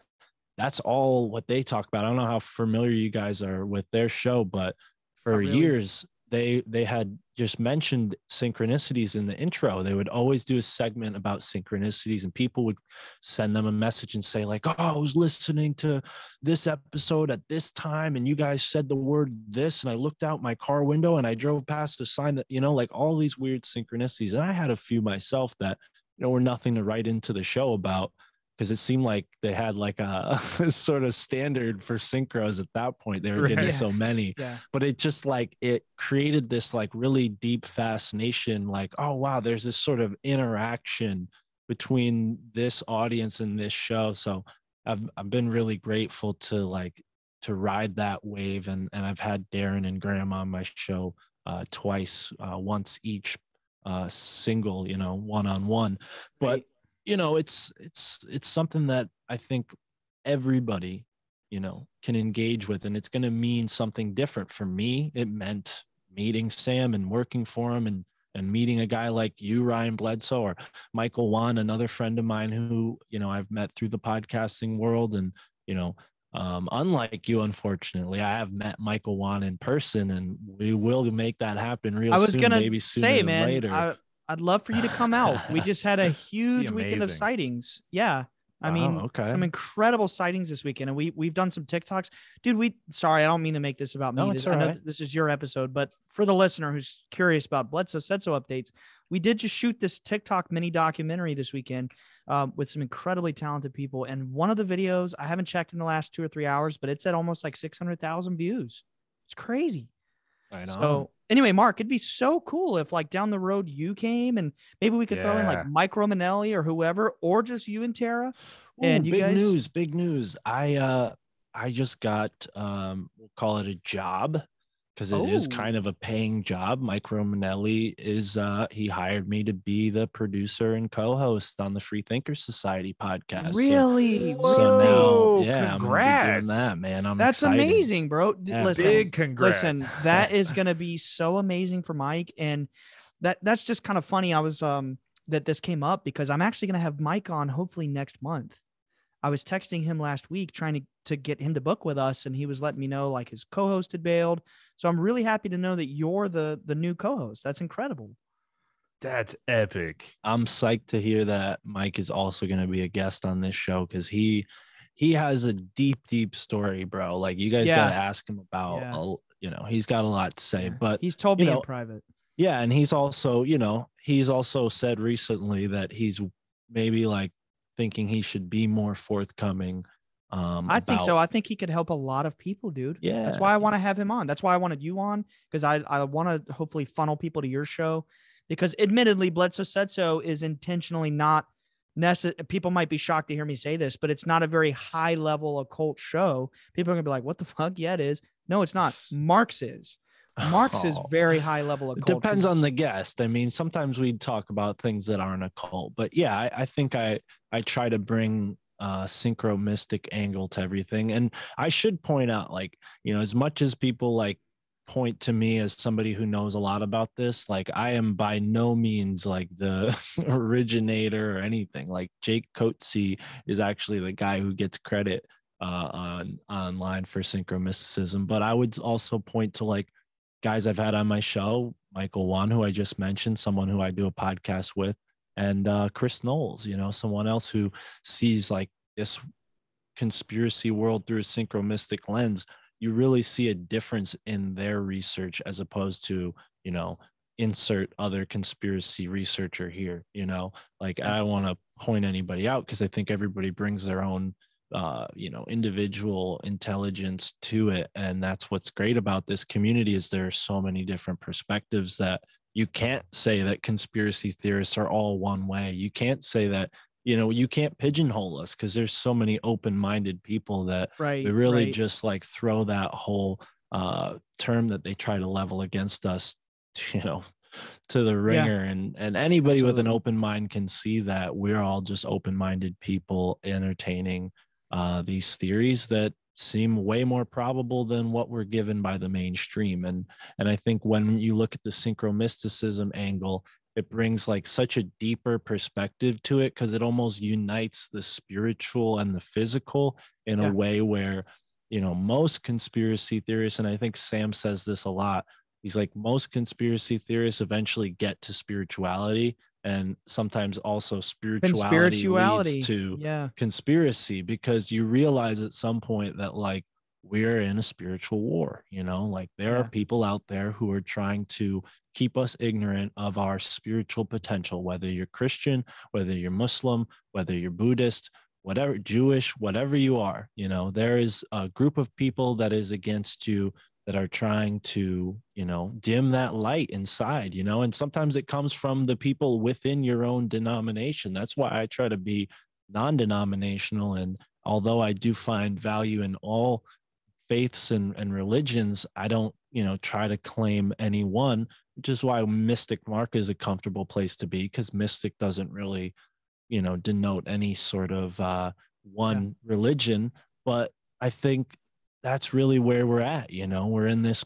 Speaker 3: that's all what they talk about. I don't know how familiar you guys are with their show, but for years they had just mentioned synchronicities in the intro. They would always do a segment about synchronicities, and people would send them a message and say like, oh, I was listening to this episode at this time and you guys said the word this, and I looked out my car window and I drove past a sign that, you know, like all these weird synchronicities. And I had a few myself that, you know, were nothing to write into the show about, because it seemed like they had like a sort of standard for synchros at that point. They were getting so many, but it just like, it created this like really deep fascination. Like, oh, wow, there's this sort of interaction between this audience and this show. So I've been really grateful to ride that wave. And I've had Darren and Graham on my show twice, once each single, you know, one-on-one. But you know, it's something that I think everybody, you know, can engage with, and it's going to mean something different. For me, it meant meeting Sam and working for him, and meeting a guy like you, Ryan Bledsoe, or Michael Wan, another friend of mine who, you know, I've met through the podcasting world. And, you know, unlike you, unfortunately, I have met Michael Wan in person, and we will make that happen real soon, maybe sooner than later.
Speaker 1: I'd love for you to come out. We just had a huge weekend of sightings. Yeah. I mean, some incredible sightings this weekend. And we've done some TikToks. Dude, sorry, I don't mean to make this about me. I know this is your episode, but for the listener who's curious about Bledsoe Said So updates, we did just shoot this TikTok mini documentary this weekend with some incredibly talented people. And one of the videos, I haven't checked in the last 2 or 3 hours, but it's at almost like 600,000 views. It's crazy. I know. So anyway, Mark, it'd be so cool if like down the road you came, and maybe we could throw in like Mike Romanelli or whoever, or just you and Tara. And you guys...
Speaker 3: big news. I just got, we'll call it a job, because it is kind of a paying job. Mike Romanelli is, he hired me to be the producer and co-host on the Free Thinkers Society podcast.
Speaker 1: Really?
Speaker 3: So now,
Speaker 2: congrats.
Speaker 3: I'm gonna be doing that, man.
Speaker 1: That's excited. Amazing, bro.
Speaker 3: Yeah,
Speaker 2: big congrats.
Speaker 1: Listen, that is going to be so amazing for Mike. And that's just kind of funny. I was, that this came up because I'm actually going to have Mike on hopefully next month. I was texting him last week trying to get him to book with us, and he was letting me know like his co-host had bailed. So I'm really happy to know that you're the new co-host. That's incredible.
Speaker 2: That's epic.
Speaker 3: I'm psyched to hear that Mike is also going to be a guest on this show, because he has a deep story, bro. Like, you guys got to ask him about, you know, he's got a lot to say, but
Speaker 1: he's told me in private.
Speaker 3: Yeah. And he's also, you know, he's also said recently that he's maybe like thinking he should be more forthcoming.
Speaker 1: I think so. I think he could help a lot of people, dude.
Speaker 3: Yeah.
Speaker 1: That's why I want to have him on. That's why I wanted you on, because I want to hopefully funnel people to your show, because admittedly, Bledsoe Said So is intentionally not necessary. People might be shocked to hear me say this, but it's not a very high level occult show. People are gonna be like, what the fuck? Yeah, it is. No, it's not. Mark's is. Mark's is very high level occult.
Speaker 3: It depends on the guest. I mean, sometimes we talk about things that aren't occult, but yeah, I think I try to bring synchromystic angle to everything. And I should point out, like, you know, as much as people like point to me as somebody who knows a lot about this, like, I am by no means like the originator or anything. Like, Jake Coetzee is actually the guy who gets credit online for synchromysticism. But I would also point to like guys I've had on my show, Michael Wan, who I just mentioned, someone who I do a podcast with, and Chris Knowles, you know, someone else who sees like this conspiracy world through a synchromystic lens. You really see a difference in their research as opposed to, you know, insert other conspiracy researcher here, you know, like I don't want to point anybody out because I think everybody brings their own individual intelligence to it. And that's what's great about this community is there are so many different perspectives that you can't say that conspiracy theorists are all one way. You can't say that, you can't pigeonhole us because there's so many open-minded people that we really just like throw that whole term that they try to level against us, to the ringer. And anybody with an open mind can see that we're all just open-minded people entertaining these theories that seem way more probable than what we're given by the mainstream. And I think when you look at the synchromysticism angle, it brings like such a deeper perspective to it because it almost unites the spiritual and the physical in a way where, most conspiracy theorists, and I think Sam says this a lot, he's like, most conspiracy theorists eventually get to spirituality, and sometimes also spirituality leads to conspiracy, because you realize at some point that like we're in a spiritual war, like there are people out there who are trying to keep us ignorant of our spiritual potential, whether you're Christian, whether you're Muslim, whether you're Buddhist, whatever, Jewish, whatever you are, there is a group of people that is against you that are trying to, dim that light inside, and sometimes it comes from the people within your own denomination. That's why I try to be non-denominational. And although I do find value in all faiths and religions, I don't, try to claim any one, which is why Mystic Mark is a comfortable place to be, because Mystic doesn't really, denote any sort of one religion. But I think that's really where we're at. We're in this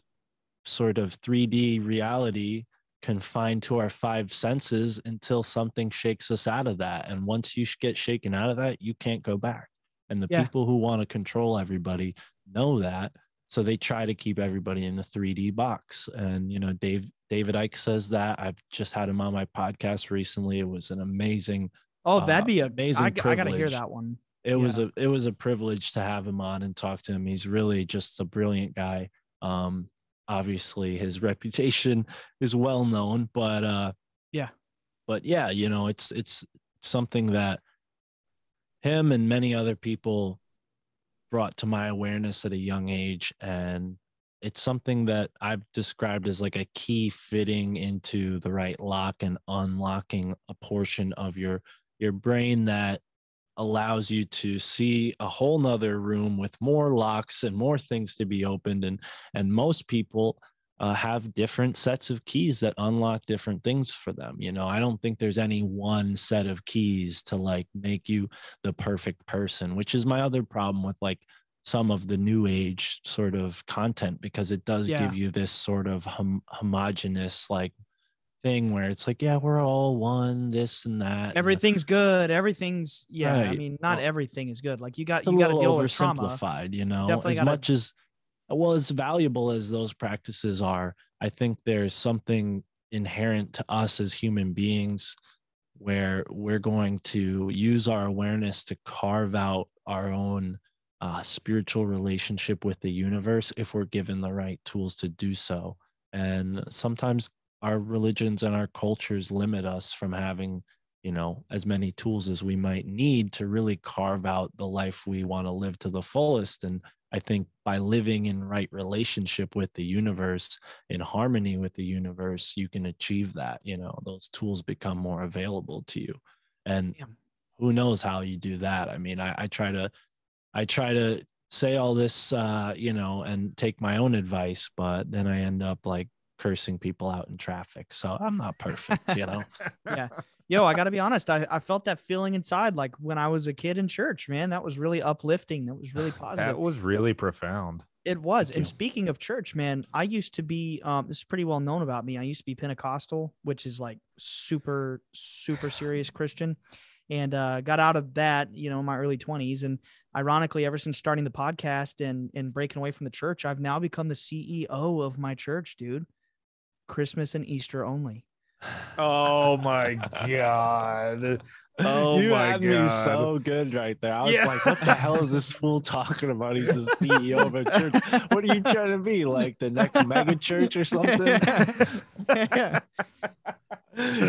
Speaker 3: sort of 3D reality confined to our five senses until something shakes us out of that. And once you get shaken out of that, you can't go back. And the people who want to control everybody know that. So they try to keep everybody in the 3D box. And, David Icke says that. I've just had him on my podcast recently. It was an amazing,
Speaker 1: that'd be amazing. I got to hear
Speaker 3: privilege.
Speaker 1: that one.
Speaker 3: It was a privilege to have him on and talk to him. He's really just a brilliant guy. Obviously his reputation is well known, but it's something that him and many other people brought to my awareness at a young age. And it's something that I've described as like a key fitting into the right lock and unlocking a portion of your brain that allows you to see a whole nother room with more locks and more things to be opened. And most people have different sets of keys that unlock different things for them. I don't think there's any one set of keys to like make you the perfect person, which is my other problem with like some of the new age sort of content, because it does give you this sort of homogenous like thing where it's like, we're all one, this and that.
Speaker 1: Everything's good. Everything's
Speaker 3: Right.
Speaker 1: I mean, not everything is good. Like you got to
Speaker 3: deal
Speaker 1: with trauma.
Speaker 3: Oversimplified,
Speaker 1: Definitely
Speaker 3: as much as valuable as those practices are, I think there's something inherent to us as human beings where we're going to use our awareness to carve out our own spiritual relationship with the universe if we're given the right tools to do so. And sometimes our religions and our cultures limit us from having, as many tools as we might need to really carve out the life we want to live to the fullest. And I think by living in right relationship with the universe, in harmony with the universe, you can achieve that. Those tools become more available to you. And who knows how you do that? I mean, I try to say all this, and take my own advice, but then I end up like cursing people out in traffic. So I'm not perfect,
Speaker 1: Yeah. Yo, I got to be honest. I felt that feeling inside, like when I was a kid in church, man. That was really uplifting. That was really positive.
Speaker 2: That was really profound.
Speaker 1: It was. And speaking of church, man, I used to be, this is pretty well known about me. I used to be Pentecostal, which is like super, super serious Christian. And got out of that, in my early 20s. And ironically, ever since starting the podcast and breaking away from the church, I've now become the CEO of my church, dude. Christmas and Easter only.
Speaker 2: Oh my God. Oh
Speaker 3: you
Speaker 2: my
Speaker 3: had
Speaker 2: God.
Speaker 3: me so good right there. I was like, what the hell is this fool talking about? He's the CEO of a church. What are you trying to be, like the next mega church or something?
Speaker 1: Yeah.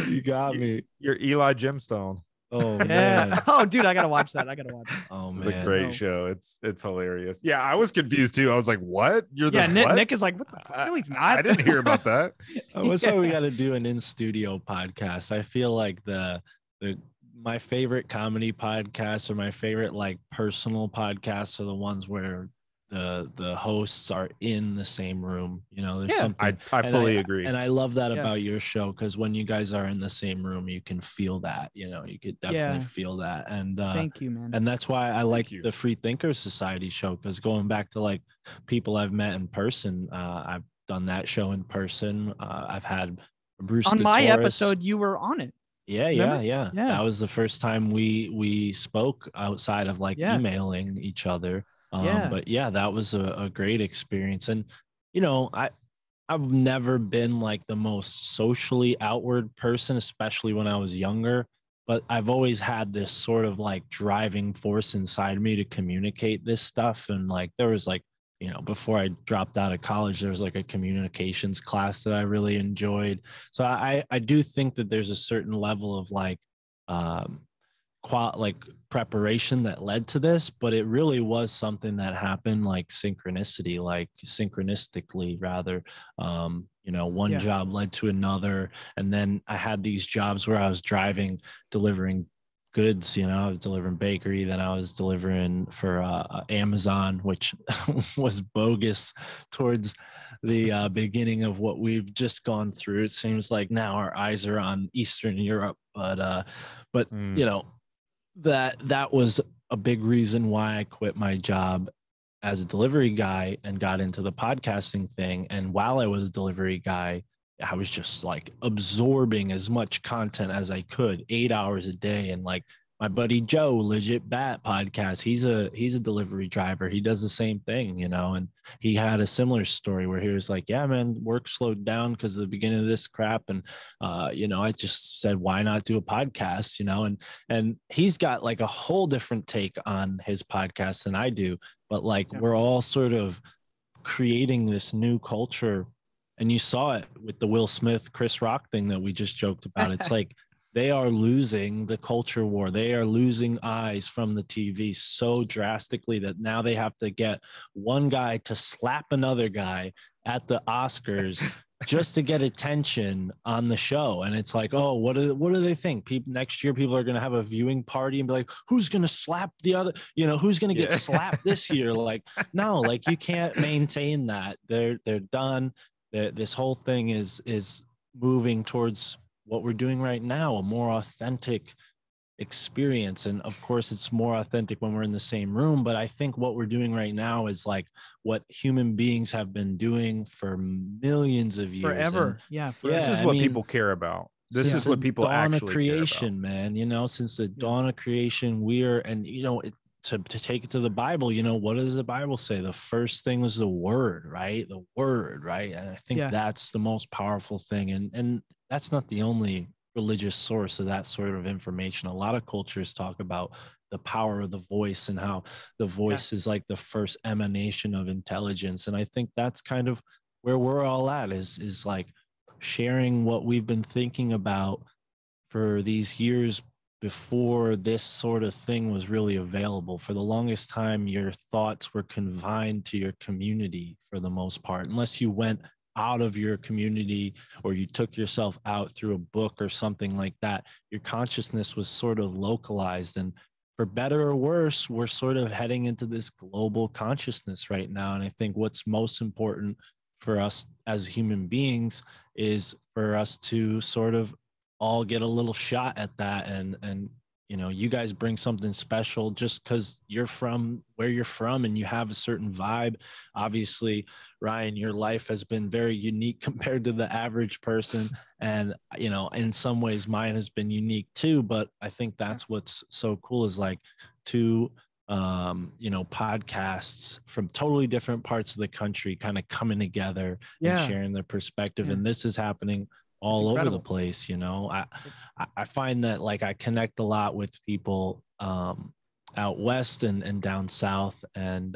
Speaker 3: You got me.
Speaker 2: You're Eli Gemstone.
Speaker 3: Oh
Speaker 1: Yeah.
Speaker 3: man.
Speaker 1: Oh, dude, I gotta watch that. I gotta watch it.
Speaker 3: Oh
Speaker 2: It's a
Speaker 3: man.
Speaker 2: great
Speaker 1: No.
Speaker 2: show. It's hilarious. Yeah, I was confused too. I was like, "What? You're the
Speaker 1: Yeah, Nick,
Speaker 2: what?"
Speaker 1: Nick is like, what the fuck? No, he's not.
Speaker 2: I didn't hear about that.
Speaker 3: That's why we got to do an in studio podcast. I feel like my favorite comedy podcasts or my favorite like personal podcasts are the ones where the hosts are in the same room. You know, there's something
Speaker 2: I fully agree.
Speaker 3: And I love that
Speaker 1: Yeah.
Speaker 3: about your show, because when you guys are in the same room, you can feel that, you know, you could definitely feel that. And
Speaker 1: Thank you, man.
Speaker 3: and that's why I like
Speaker 2: you.
Speaker 3: the Free Thinkers Society show, because going back to like people I've met in person, I've done that show in person. I've had Bruce
Speaker 1: On my
Speaker 3: DeTorres.
Speaker 1: episode, you were on it.
Speaker 3: Yeah.
Speaker 1: Yeah.
Speaker 3: That was the first time we spoke outside of like emailing each other. But yeah, that was a great experience. And you know, I've never been like the most socially outward person, especially when I was younger. But I've always had this sort of like driving force inside me to communicate this stuff. And like there was like, you know, before I dropped out of college, there was like a communications class that I really enjoyed. So I do think that there's a certain level of like like preparation that led to this, but it really was something that happened like synchronicity, like synchronistically rather. You know, one job led to another, and then I had these jobs where I was driving, delivering goods. You know, I was delivering bakery, then I was delivering for Amazon, which was bogus towards the beginning of what we've just gone through. It seems like now our eyes are on Eastern Europe, but you know, that was a big reason why I quit my job as a delivery guy and got into the podcasting thing. And while I was a delivery guy, I was just like absorbing as much content as I could, 8 hours a day. And like my buddy Joe, Legit Bat podcast, he's a delivery driver. He does the same thing, you know, and he had a similar story where he was like, yeah, man, work slowed down because of the beginning of this crap. And, you know, I just said, why not do a podcast, you know, and he's got like a whole different take on his podcast than I do, but like, we're all sort of creating this new culture. And you saw it with the Will Smith, Chris Rock thing that we just joked about. It's like, they are losing the culture war. They are losing eyes from the TV so drastically that now they have to get one guy to slap another guy at the Oscars just to get attention on the show. And it's like, oh, what do they think? People next year, people are going to have a viewing party and be like, who's going to slap the other? You know, who's going to get slapped this year? Like, no, like you can't maintain that. They're done. This whole thing is moving towards what we're doing right now, a more authentic experience. And of course, it's more authentic when we're in the same room. But I think what we're doing right now is like what human beings have been doing for millions of years.
Speaker 1: Forever.
Speaker 2: This is what people care about. This is what people actually
Speaker 3: dawn of creation, man. You know, since the dawn of creation, and you know, to take it to the Bible, you know, what does the Bible say? The first thing was the word, right? The word, right? And I think that's the most powerful thing. And that's not the only religious source of that sort of information. A lot of cultures talk about the power of the voice and how the voice is like the first emanation of intelligence. And I think that's kind of where we're all at is like sharing what we've been thinking about for these years before this sort of thing was really available. For the longest time, your thoughts were confined to your community for the most part, unless you went out of your community or you took yourself out through a book or something like that. Your consciousness was sort of localized. And for better or worse, we're sort of heading into this global consciousness right now. And I think what's most important for us as human beings is for us to sort of all get a little shot at that. And you know, you guys bring something special just because you're from where you're from and you have a certain vibe. Obviously, Ryan, your life has been very unique compared to the average person. And, you know, in some ways mine has been unique too. But I think that's what's so cool is like two, you know, podcasts from totally different parts of the country kind of coming together and sharing their perspective. And this is happening all over the place. You know, I find that like I connect a lot with people out west and down south, and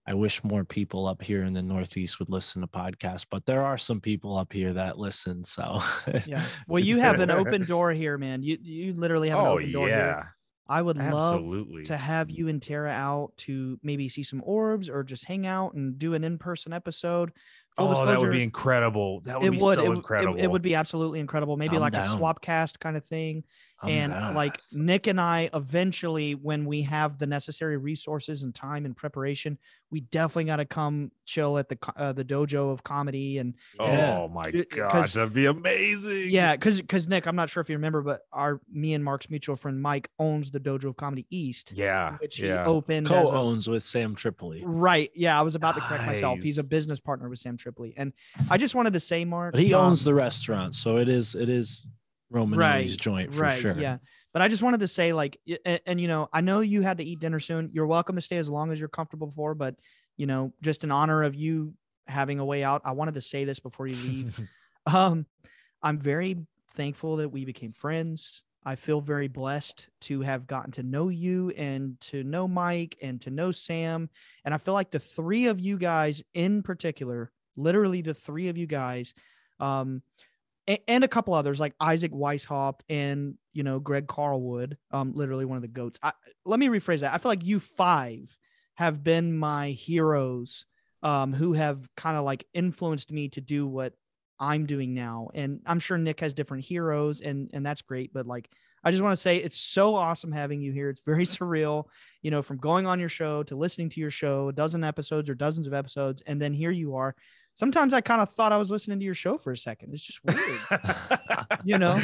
Speaker 3: I wish more people up here in the Northeast would listen to podcasts, but there are some people up here that listen. So
Speaker 1: Yeah. Well, you have an open door here, man. You literally have an open door here. I would love to have you and Tara out to maybe see some orbs or just hang out and do an in-person episode. Full disclosure,
Speaker 2: that would be incredible. That would be so incredible.
Speaker 1: It would be absolutely incredible. Maybe like a swap cast kind of thing. And like Nick and I, eventually, when we have the necessary resources and time and preparation, we definitely got to come chill at the dojo of comedy. And
Speaker 2: oh my gosh, that'd be amazing.
Speaker 1: Yeah, because Nick, I'm not sure if you remember, but me and Mark's mutual friend Mike owns the Dojo of Comedy East.
Speaker 2: Yeah,
Speaker 1: which he opened
Speaker 3: co-owns with Sam Tripoli.
Speaker 1: Right. Yeah, I was about to correct myself. He's a business partner with Sam Tripoli, and I just wanted to say, Mark,
Speaker 3: but he owns the restaurant, so it is Romanelli's joint for sure.
Speaker 1: Yeah. But I just wanted to say, like, and you know, I know you had to eat dinner soon. You're welcome to stay as long as you're comfortable for, but you know, just in honor of you having a way out, I wanted to say this before you leave. I'm very thankful that we became friends. I feel very blessed to have gotten to know you and to know Mike and to know Sam. And I feel like the three of you guys in particular, literally the three of you guys, and a couple others like Isaac Weishaupt and, you know, Greg Carlwood, literally one of the goats. Let me rephrase that. I feel like you five have been my heroes, who have kind of like influenced me to do what I'm doing now. And I'm sure Nick has different heroes and that's great. But like, I just want to say it's so awesome having you here. It's very surreal, you know, from going on your show to listening to your show, a dozen episodes or dozens of episodes. And then here you are. Sometimes I kind of thought I was listening to your show for a second. It's just weird, you know?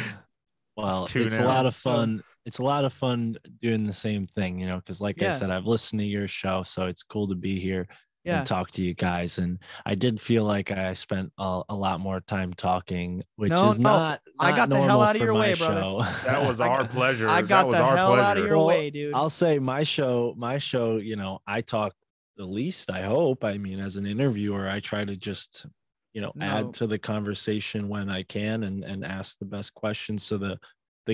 Speaker 3: Well, it's a lot of fun. It's a lot of fun doing the same thing, you know, because like I said, I've listened to your show, so it's cool to be here and talk to you guys. And I did feel like I spent a lot more time talking, which is not
Speaker 1: I got the hell out of your way, brother.
Speaker 2: That was our pleasure.
Speaker 1: I got the hell out of your way, dude.
Speaker 3: I'll say my show, you know, I talk the least, I hope. I mean, as an interviewer, I try to just, you know, add to the conversation when I can and ask the best questions so the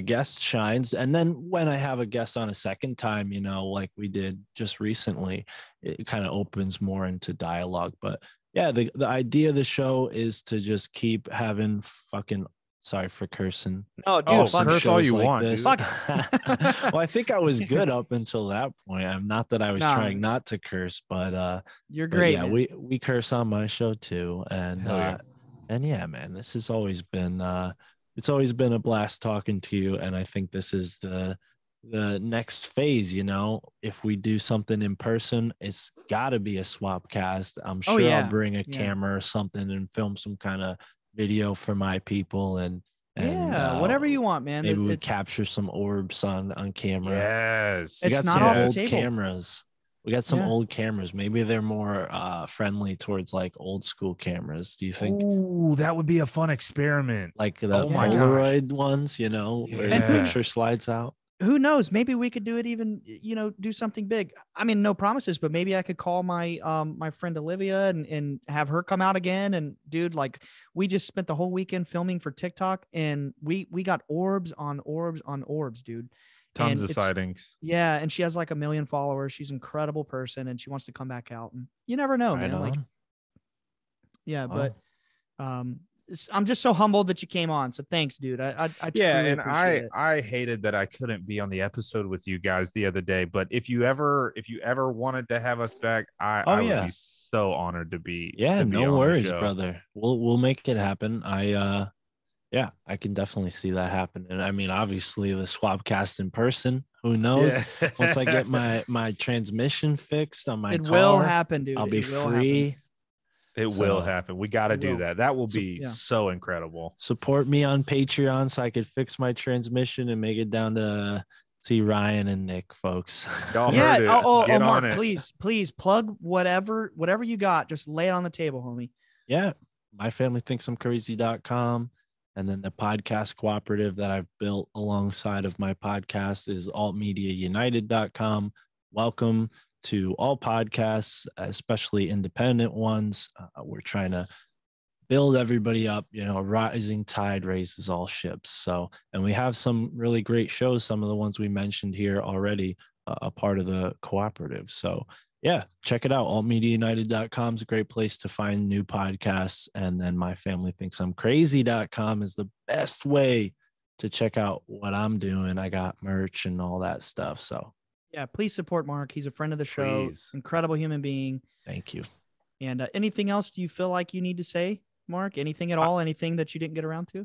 Speaker 3: guest shines. And then when I have a guest on a second time, you know, like we did just recently, it kind of opens more into dialogue. But yeah, the idea of the show is to just keep having fucking, sorry for cursing.
Speaker 1: Oh, dude,
Speaker 2: curse all you want, dude.
Speaker 3: Well, I think I was good up until that point. I'm not that I was trying not to curse, but
Speaker 1: you're great.
Speaker 3: But yeah, we curse on my show too. And yeah, man, this has always been it's always been a blast talking to you. And I think this is the next phase, you know. If we do something in person, it's gotta be a swap cast. I'm sure I'll bring a camera or something and film some kind of video for my people and
Speaker 1: whatever you want, man.
Speaker 3: Maybe we capture some orbs on camera.
Speaker 2: Yes,
Speaker 3: we got some old cameras. We got some old cameras. Maybe they're more friendly towards like old school cameras. Do you think?
Speaker 2: Ooh, that would be a fun experiment.
Speaker 3: Like the Polaroid ones, you know, where the picture slides out.
Speaker 1: Who knows? Maybe we could do it even, you know, do something big. I mean, no promises, but maybe I could call my my friend Olivia and have her come out again. And dude, like we just spent the whole weekend filming for TikTok and we got orbs on orbs on orbs, dude.
Speaker 2: Tons of sightings.
Speaker 1: Yeah. And she has like 1 million followers. She's an incredible person and she wants to come back out. And you never know, man. Like, yeah, but I'm just so humbled that you came on. So thanks, dude. I
Speaker 2: and I hated that I couldn't be on the episode with you guys the other day. But if you ever wanted to have us back, I would be so honored to be.
Speaker 3: Yeah, no worries, brother. We'll make it happen. I can definitely see that happen. And I mean, obviously the swap cast in person, who knows? Once I get my transmission fixed on my car,
Speaker 1: it will happen, dude.
Speaker 3: I'll be free.
Speaker 2: It will happen. We got to do that. That will be so incredible.
Speaker 3: Support me on Patreon so I could fix my transmission and make it down to see Ryan and Nick, folks.
Speaker 2: Y'all heard it. Get
Speaker 1: Mark,
Speaker 2: on it.
Speaker 1: please plug whatever you got. Just lay it on the table, homie.
Speaker 3: Yeah. myfamilythinksimcrazy.com. And then the podcast cooperative that I've built alongside of my podcast is altmediaunited.com. Welcome to all podcasts, especially independent ones. We're trying to build everybody up, you know, a rising tide raises all ships. So, and we have some really great shows. Some of the ones we mentioned here already, a part of the cooperative. So yeah, check it out. altmediaunited.com is a great place to find new podcasts. And then myfamilythinksimcrazy.com is the best way to check out what I'm doing. I got merch and all that stuff. So
Speaker 1: yeah, please support Mark. He's a friend of the show.
Speaker 2: Please.
Speaker 1: Incredible human being.
Speaker 3: thank you.
Speaker 1: And anything else do you feel like you need to say, Mark? Anything at all? Anything that you didn't get around to?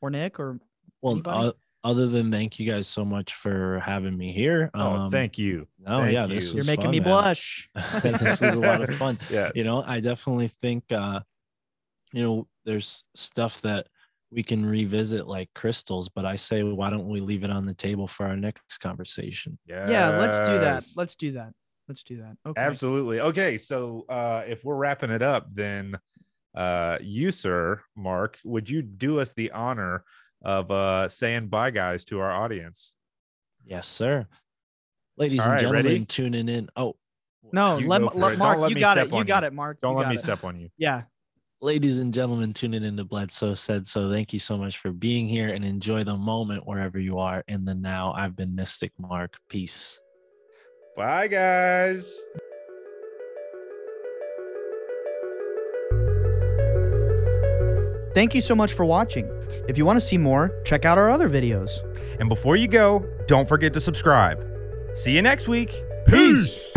Speaker 1: Or Nick or anybody?
Speaker 3: Other than thank you guys so much for having me here.
Speaker 2: Thank you.
Speaker 3: Oh,
Speaker 2: Thank
Speaker 3: yeah,
Speaker 2: you.
Speaker 3: this
Speaker 1: You're
Speaker 3: was
Speaker 1: making
Speaker 3: fun,
Speaker 1: me
Speaker 3: man.
Speaker 1: blush.
Speaker 3: This is a lot of fun.
Speaker 2: Yeah.
Speaker 3: You know, I definitely think, there's stuff that we can revisit like crystals, but I say, why don't we leave it on the table for our next conversation?
Speaker 1: Yeah, let's do that.
Speaker 2: Yes.
Speaker 1: Let's do that. Okay.
Speaker 2: Absolutely. Okay. So if we're wrapping it up, then you, sir, Mark, would you do us the honor of saying bye, guys, to our audience?
Speaker 3: Yes, sir. Ladies
Speaker 2: All
Speaker 3: and
Speaker 2: right,
Speaker 3: gentlemen,
Speaker 2: ready?
Speaker 3: tuning in. Oh,
Speaker 1: No,
Speaker 2: You
Speaker 1: let
Speaker 2: go for it. Don't
Speaker 1: Mark,
Speaker 2: let
Speaker 1: you
Speaker 2: me
Speaker 1: got
Speaker 2: step
Speaker 1: it. You
Speaker 2: on
Speaker 1: got
Speaker 2: you.
Speaker 1: it, Mark.
Speaker 2: Don't
Speaker 1: You
Speaker 2: let
Speaker 1: got
Speaker 2: me
Speaker 1: it.
Speaker 2: step on you.
Speaker 1: Yeah.
Speaker 3: ladies and gentlemen, tuning into Bledsoe Said So. Thank you so much for being here and enjoy the moment wherever you are in the now. I've been Mystic Mark. Peace.
Speaker 2: Bye, guys.
Speaker 1: Thank you so much for watching. If you want to see more, check out our other videos.
Speaker 2: And before you go, don't forget to subscribe. See you next week. Peace.